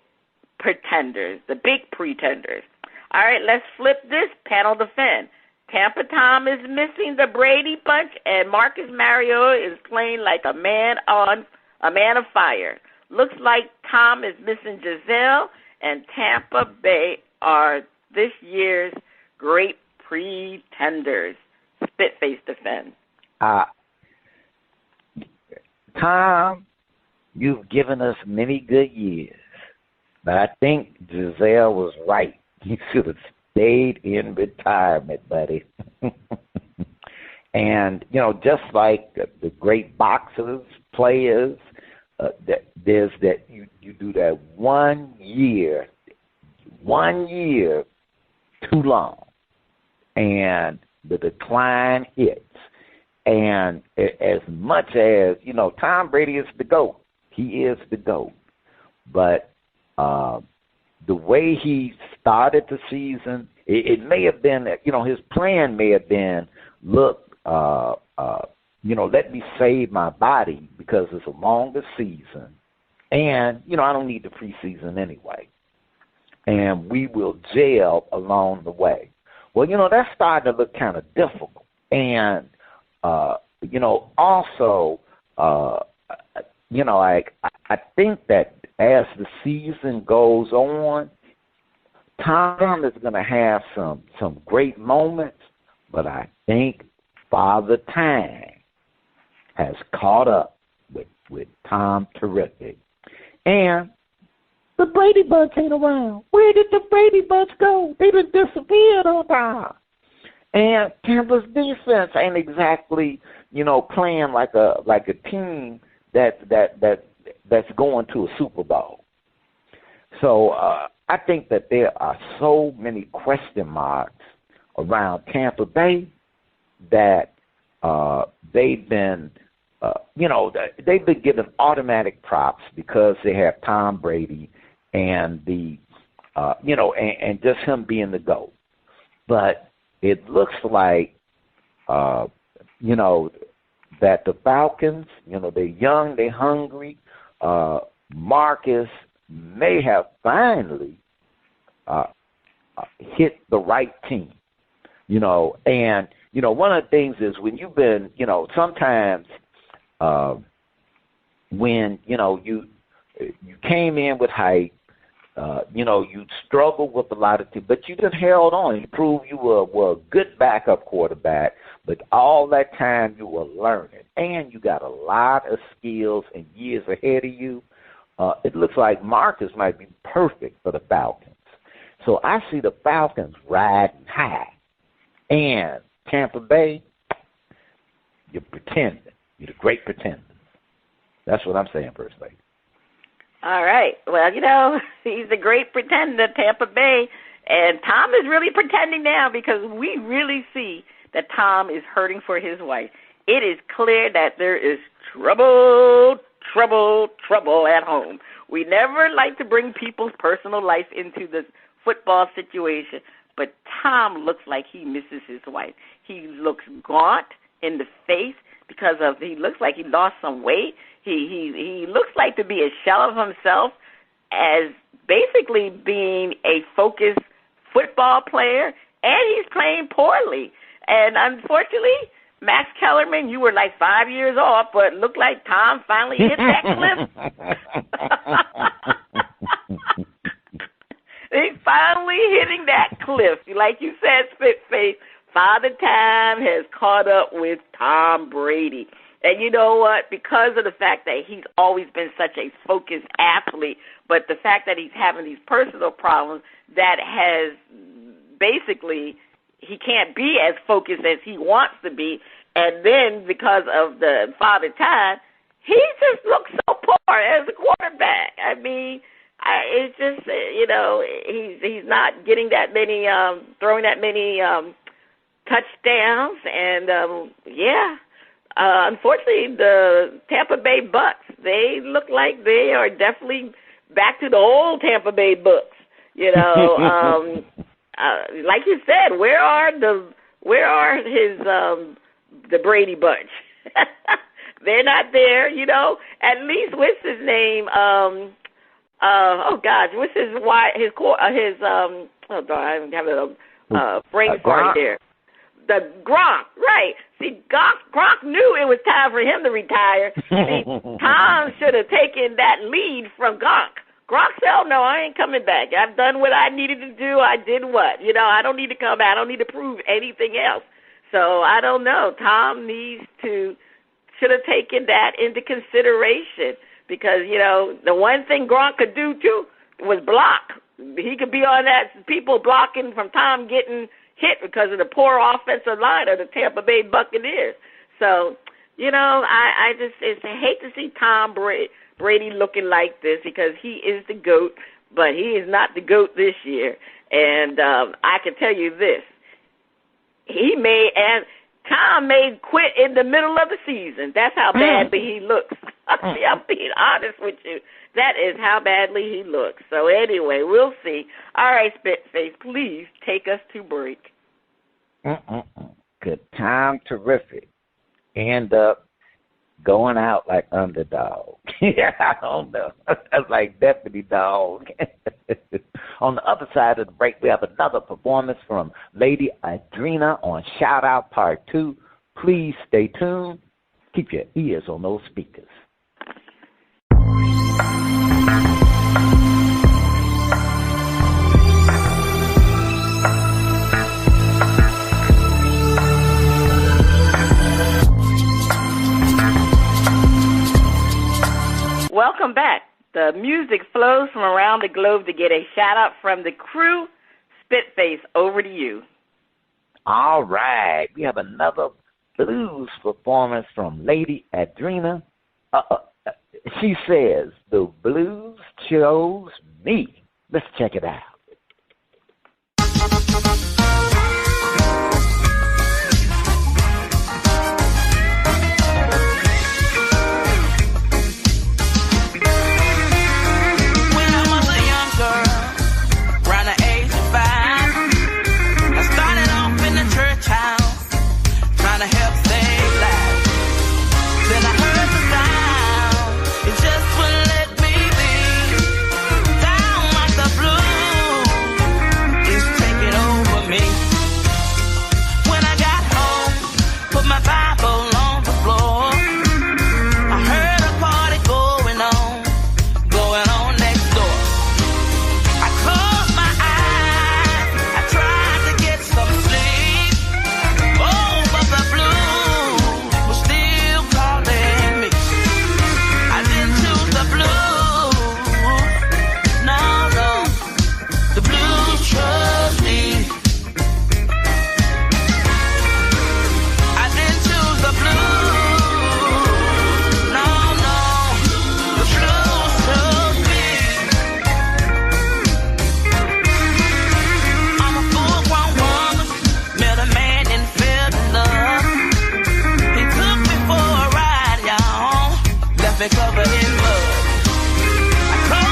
pretenders, the big pretenders. All right, let's flip this. Panel defend. Tampa Tom is missing the Brady Bunch, and Marcus Mariota is playing like a man of fire. Looks like Tom is missing Giselle, and Tampa Bay are this year's great pretenders. Spitface defend. Tom, you've given us many good years, but I think Giselle was right. You should have stayed in retirement, buddy. And, you know, just like the great boxers, players, there's that you do that 1 year too long, and the decline hits. And as much as, you know, Tom Brady is the GOAT. He is the GOAT. But the way he started the season, it may have been, you know, his plan may have been, look, you know, let me save my body because it's a longer season. And, you know, I don't need the preseason anyway. And we will gel along the way. Well, you know, that's starting to look kind of difficult. And, you know, also, you know, I think that as the season goes on, Tom is going to have some great moments, but I think Father Time has caught up with Tom Terrific. And the Brady Bunch ain't around. Where did the Brady Bunch go? They done disappeared on time. And Tampa's defense ain't exactly, you know, playing like a team that's going to a Super Bowl. So I think that there are so many question marks around Tampa Bay that they've been, you know, they've been given automatic props because they have Tom Brady and the, you know, and just him being the GOAT. But it looks like, you know, that the Falcons, you know, they're young, they're hungry. Marcus may have finally hit the right team, you know. And, you know, one of the things is when you've been, you know, sometimes when, you know, you came in with hype, you know, you struggled with a lot of things, but you just held on. You proved you were a good backup quarterback, but all that time you were learning, and you got a lot of skills and years ahead of you. It looks like Marcus might be perfect for the Falcons. So I see the Falcons riding high. And Tampa Bay, you're pretending. You're the great pretenders. That's what I'm saying, First Lady. All right. Well, you know, he's the great pretender, Tampa Bay. And Tom is really pretending now because we really see that Tom is hurting for his wife. It is clear that there is trouble at home. We never like to bring people's personal life into the football situation, but Tom looks like he misses his wife. He looks gaunt in the face because he looks like he lost some weight. He looks like to be a shell of himself as basically being a focused football player, and he's playing poorly. And unfortunately, Max Kellerman, you were like 5 years off, but it looked like Tom finally hit that cliff. He's finally hitting that cliff. Like you said, Spitface, Father Time has caught up with Tom Brady. And you know what? Because of the fact that he's always been such a focused athlete, but the fact that he's having these personal problems, that has basically, he can't be as focused as he wants to be. And then because of the Father Time, he just looks so poor as a quarterback. I mean, it's just, he's not getting that many, throwing that many touchdowns. And, unfortunately, the Tampa Bay Bucks, they look like they are definitely back to the old Tampa Bay Bucks. Like you said, where are his the Brady bunch? They're not there. At least what's his name? What's I'm having a brain fart here. The Gronk, right. See, Gronk knew it was time for him to retire. See, Tom should have taken that lead from Gronk. Gronk said, "Oh, no, I ain't coming back. I've done what I needed to do. I did what? I don't need to come back. I don't need to prove anything else." So I don't know. Tom should have taken that into consideration because, the one thing Gronk could do, too, was block. He could be on that, people blocking from Tom getting hit because of the poor offensive line of the Tampa Bay Buccaneers. So, I hate to see Tom Brady looking like this because he is the GOAT, but he is not the GOAT this year. And I can tell you this. Tom may quit in the middle of the season. That's how badly he looks. I'm being honest with you. That is how badly he looks. So anyway, we'll see. All right, Spitface, please take us to break. Good time, terrific. End up going out like underdog. I don't know. That's like deputy dog. On the other side of the break, we have another performance from Lady Adrena on Shout Out Part 2. Please stay tuned. Keep your ears on those speakers. Welcome back. The music flows from around the globe to get a shout-out from the crew. Spitface, over to you. All right. We have another blues performance from Lady Adrena. She says, "The blues chose me." Let's check it out. Covered in mud. I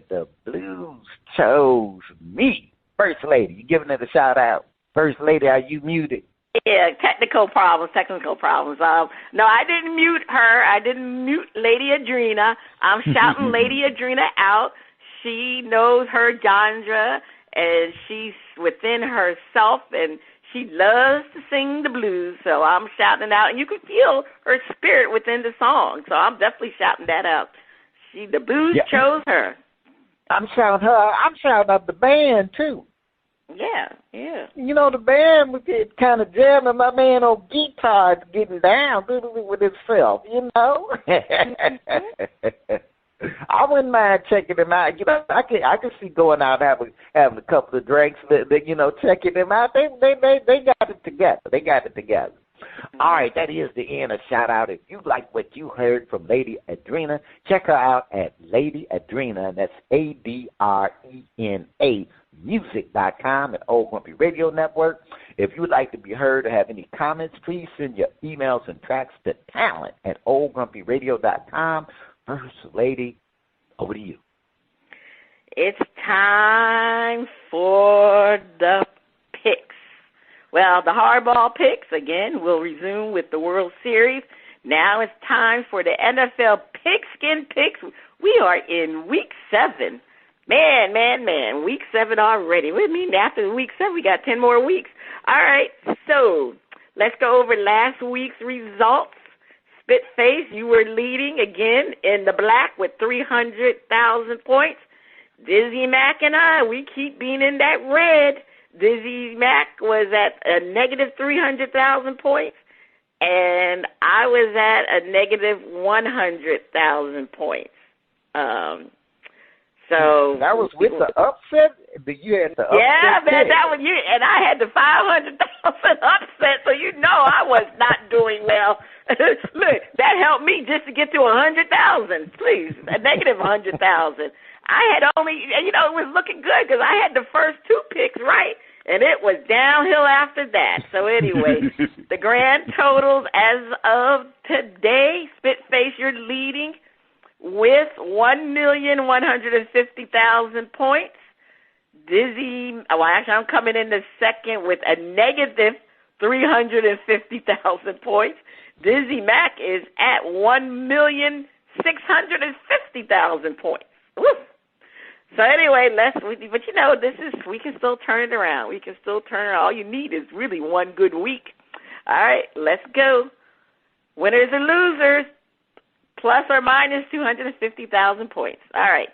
the blues chose me. First Lady, you giving it a shout out. First Lady, are you muted? Yeah, technical problems. No, I didn't mute her. I didn't mute Lady Adrena. I'm shouting Lady Adrena out. She knows her genre, and she's within herself, and she loves to sing the blues. So I'm shouting out, and you can feel her spirit within the song. So I'm definitely shouting that out. The blues chose her. I'm shouting her. I'm shouting out the band too. Yeah. You know, the band was kind of jamming. My man on guitar getting down with himself, you know. I wouldn't mind checking them out. You know, I can see going out and having a couple of drinks. You know, checking them out. They got it together. All right, that is the end of shout out. If you like what you heard from Lady Adrena, check her out at Lady Adrena, and that's ADRENA music.com at Old Grumpy Radio Network. If you would like to be heard or have any comments, please send your emails and tracks to talent at oldgrumpyradio.com. First Lady, over to you. It's time for the picks. Well, the hardball picks, again, will resume with the World Series. Now it's time for the NFL pigskin picks. We are in Week 7. Man, Week 7 already. What do you mean after Week 7? We got 10 more weeks. All right, so let's go over last week's results. Spitface, you were leading again in the black with 300,000 points. Dizzy Mac and I, we keep being in that red. Dizzy Mac was at a negative 300,000 points, and I was at a negative 100,000 points. So that was with the upset. You had the upset. Yeah, man, that was you, and I had the 500,000 upset. So you know I was not doing well. Look, that helped me just to get to 100,000. Please, a negative 100,000. I had only, you know, it was looking good because I had the first 2 picks right, and it was downhill after that. So anyway, the grand totals as of today, Spitface, you're leading with 1,150,000 points. Dizzy, actually, I'm coming in the second with a negative 350,000 points. Dizzy Mac is at 1,650,000 points. Woo. So anyway, but you know, we can still turn it around. We can still turn it around. All you need is really one good week. All right, let's go. Winners and losers, plus or minus 250,000 points. All right,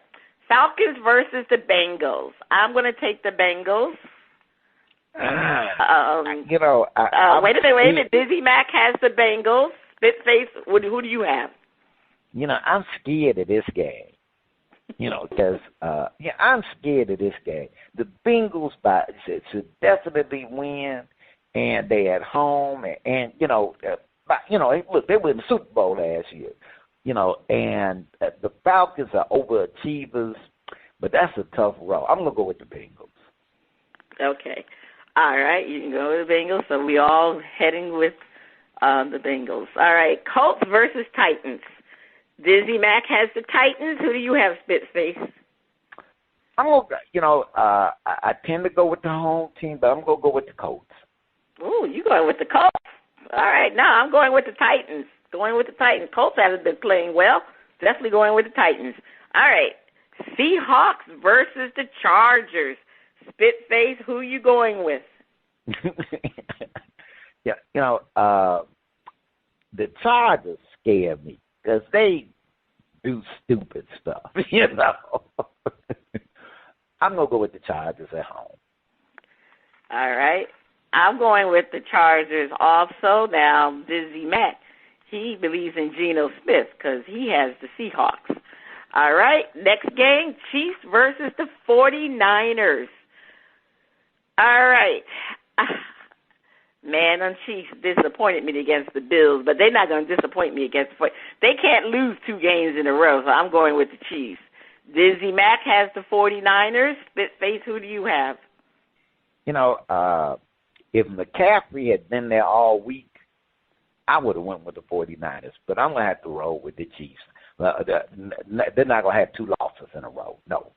Falcons versus the Bengals. I'm going to take the Bengals. You know, wait a minute. Dizzy Mac has the Bengals. Spitface, who do you have? You know, I'm scared of this game. You know, because I'm scared of this game. The Bengals should definitely win, and they at home, and you know, look, they were in the Super Bowl last year. You know, and the Falcons are overachievers, but that's a tough road. I'm gonna go with the Bengals. Okay, all right, you can go with the Bengals. So we all heading with the Bengals. All right, Colts versus Titans. Dizzy Mac has the Titans. Who do you have, Spitface? I'm gonna, I tend to go with the home team, but I'm gonna go with the Colts. Ooh, you going with the Colts? All right, no, I'm going with the Titans. Colts haven't been playing well. Definitely going with the Titans. All right, Seahawks versus the Chargers. Spitface, who you going with? The Chargers scare me because they do stupid stuff, you know. I'm going to go with the Chargers at home. All right. I'm going with the Chargers also. Now, Dizzy Mac, he believes in Geno Smith because he has the Seahawks. All right. Next game, Chiefs versus the 49ers. All right. Man, them Chiefs disappointed me against the Bills, but they're not going to disappoint me against the 49ers. They can't lose 2 games in a row, so I'm going with the Chiefs. Dizzy Mac has the 49ers. Spitface, who do you have? You know, if McCaffrey had been there all week, I would have went with the 49ers, but I'm going to have to roll with the Chiefs. They're not going to have 2 losses in a row. No.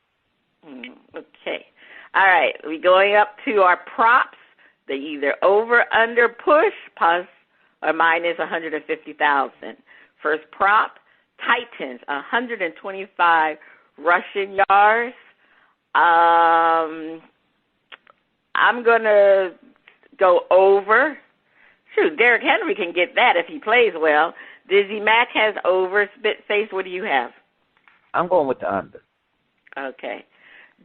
All right, we're going up to our props. They either over, under, push, plus or minus 150,000. First prop, Titans, 125 rushing yards. I'm going to go over. Shoot, Derrick Henry can get that if he plays well. Dizzy Mack has over. Spitface, what do you have? I'm going with the under. Okay.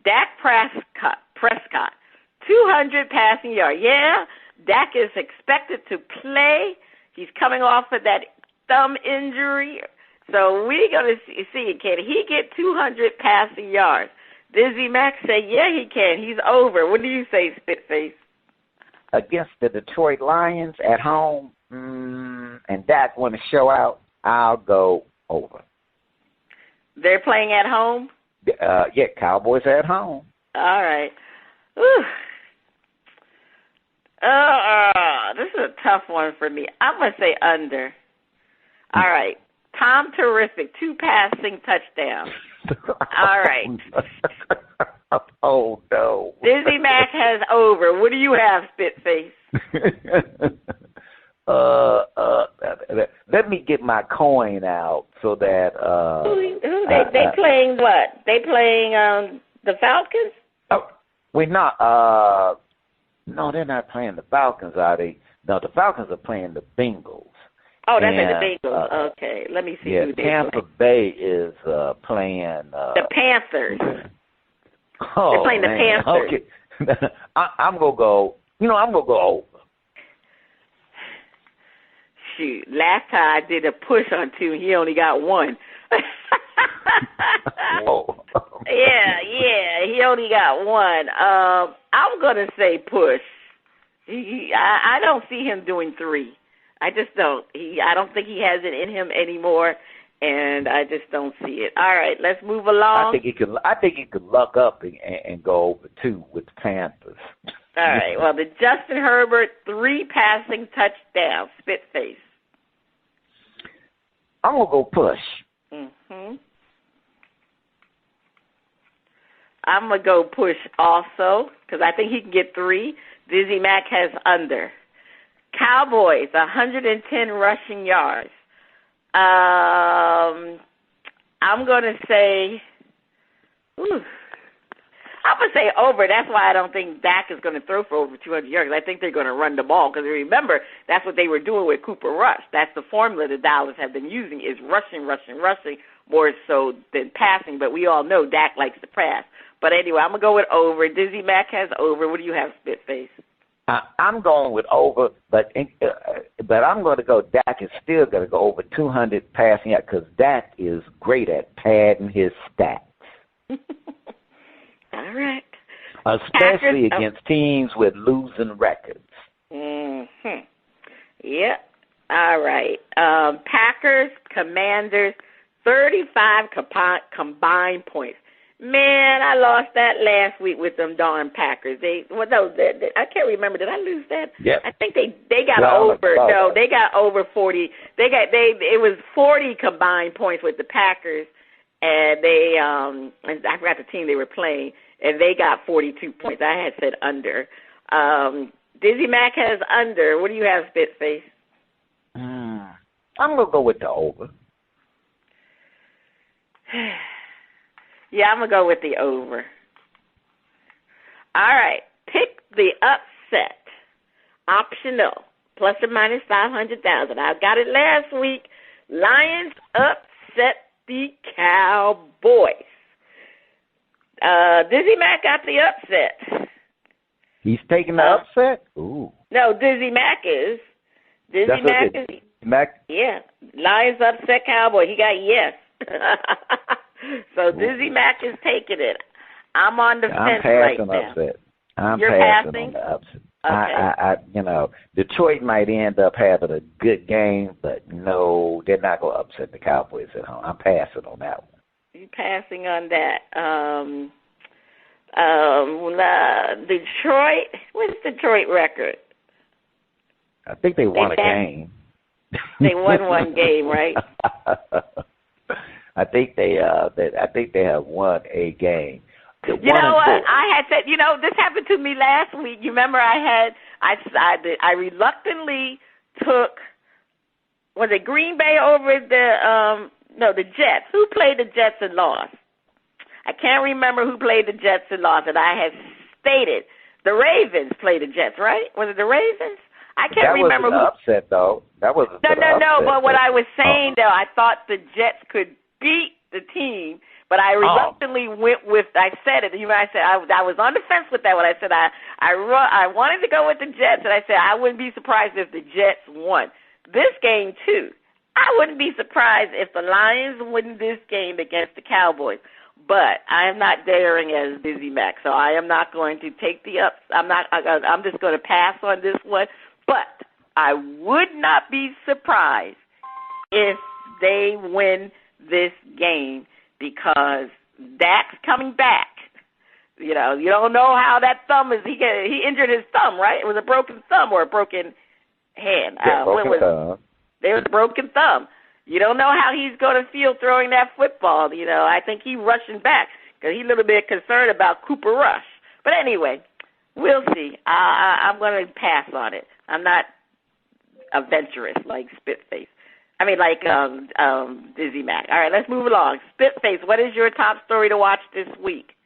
Dak Prescott, 200 passing yards. Yeah, Dak is expected to play. He's coming off of that thumb injury. So we're going to see, can he get 200 passing yards? Dizzy Mack say, yeah, he can. He's over. What do you say, Spitface? Against the Detroit Lions at home, and Dak want to show out, I'll go over. They're playing at home? Yeah, Cowboys at home. All right. This is a tough one for me. I'm going to say under. All right. Tom Terrific, 2 passing touchdowns. All right. Oh, no. Dizzy Mack has over. What do you have, Spitface? Let me get my coin out so that... They playing what? They playing the Falcons? Oh, we're not... no, they're not playing the Falcons, are they? No, the Falcons are playing the Bengals. Oh, that's the Bengals. Okay, let me see who they Tampa Bay is playing... the Panthers. Oh, they're playing the Panthers. Okay. I'm going to go... I'm going to go over. Shoot, last time I did a push on 2, he only got 1. Whoa. Yeah, he only got 1. I'm going to say push. I don't see him doing 3. I just don't. I don't think he has it in him anymore, and I just don't see it. All right, let's move along. I think he could luck up and go over 2 with the Panthers. All right, well, the Justin Herbert 3 passing touchdowns, Spitface. I'm going to go push. Mm-hmm. I'm going to go push also because I think he can get 3. Dizzy Mack has under. Cowboys, 110 rushing yards. I'm going to say, I'm going to say over. That's why I don't think Dak is going to throw for over 200 yards. I think they're going to run the ball because remember, that's what they were doing with Cooper Rush. That's the formula the Dallas have been using is rushing more so than passing. But we all know Dak likes to pass. But anyway, I'm going to go with over. Dizzy Mack has over. What do you have, Spitface? I'm going with over, but I'm going to go. Dak is still going to go over 200 passing yards because Dak is great at padding his stats. All right. Especially against teams with losing records. Mm-hmm. Yep. All right. Packers, Commanders, 35 combined points. Man, I lost that last week with them darn Packers. I can't remember. Did I lose that? Yep. I think they got over. No, they got over 40. It was 40 combined points with the Packers, and and I forgot the team they were playing, and they got 42 points. I had said under. Dizzy Mack has under. What do you have, Spitface? I'm gonna go with the over. Yeah, I'm going to go with the over. All right. Pick the upset. Optional. Plus or minus 500,000. I got it last week. Lions upset the Cowboys. Dizzy Mack got the upset. He's taking the upset? Ooh. No, Dizzy Mack is. Mack? Yeah. Lions upset Cowboys. He got yes. So Dizzy Mack is taking it. I'm on the fence right now. Upset. I'm You're passing on the upset. Okay. Detroit might end up having a good game, but no, they're not going to upset the Cowboys at home. I'm passing on that one. You're passing on that. Detroit. What's Detroit record? I think they won a game. They won one game, right? I think they have won a game. You know what? I had said, this happened to me last week. You remember I reluctantly took, was it Green Bay over the Jets? Who played the Jets and lost? I can't remember who played the Jets and lost, and I had stated the Ravens played the Jets, right? Was it the Ravens? I can't remember. That was an upset, though. That was No. But what I was saying, though, I thought the Jets could beat the team, but I reluctantly went with. I said it. I said I was on the fence with that when I said I wanted to go with the Jets, and I said I wouldn't be surprised if the Jets won this game too. I wouldn't be surprised if the Lions win this game against the Cowboys. But I am not daring as Dizzy Mac, so I am not going to take the ups. I'm just going to pass on this one. But I would not be surprised if they win this game because Dak's coming back. You don't know how that thumb is. He injured his thumb, right? It was a broken thumb or a broken hand. Yeah, broken thumb. There was a broken thumb. You don't know how he's going to feel throwing that football. I think he's rushing back because he's a little bit concerned about Cooper Rush. But anyway, we'll see. I'm going to pass on it. I'm not adventurous like Spitface. I mean, like Dizzy Mac. All right, let's move along. Spitface, what is your top story to watch this week?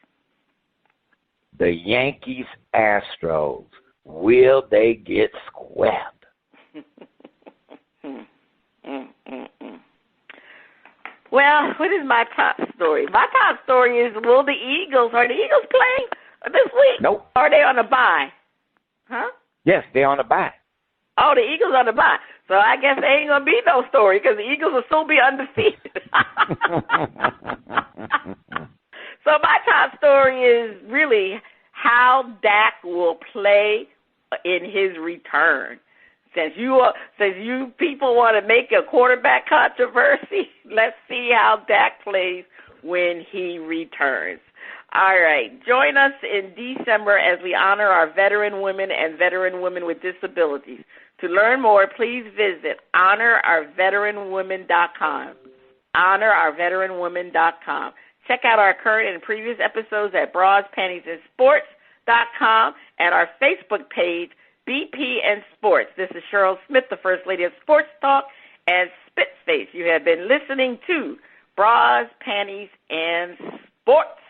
The Yankees Astros. Will they get swept? Well, what is my top story? My top story is, are the Eagles playing this week? Nope. Or are they on a bye? Huh? Yes, they're on a bye. Oh, the Eagles on the bye. So I guess there ain't going to be no story because the Eagles will still be undefeated. So my top story is really how Dak will play in his return. Since you people want to make a quarterback controversy, let's see how Dak plays when he returns. All right, join us in December as we honor our veteran women and veteran women with disabilities. To learn more, please visit honorourveteranwomen.com. honorourveteranwomen.com. Check out our current and previous episodes at Bras, Panties and Sports.com and our Facebook page, BP and Sports. This is Cheryl Smith, the First Lady of Sports Talk, and Spitface. You have been listening to Bras, Panties, and Sports.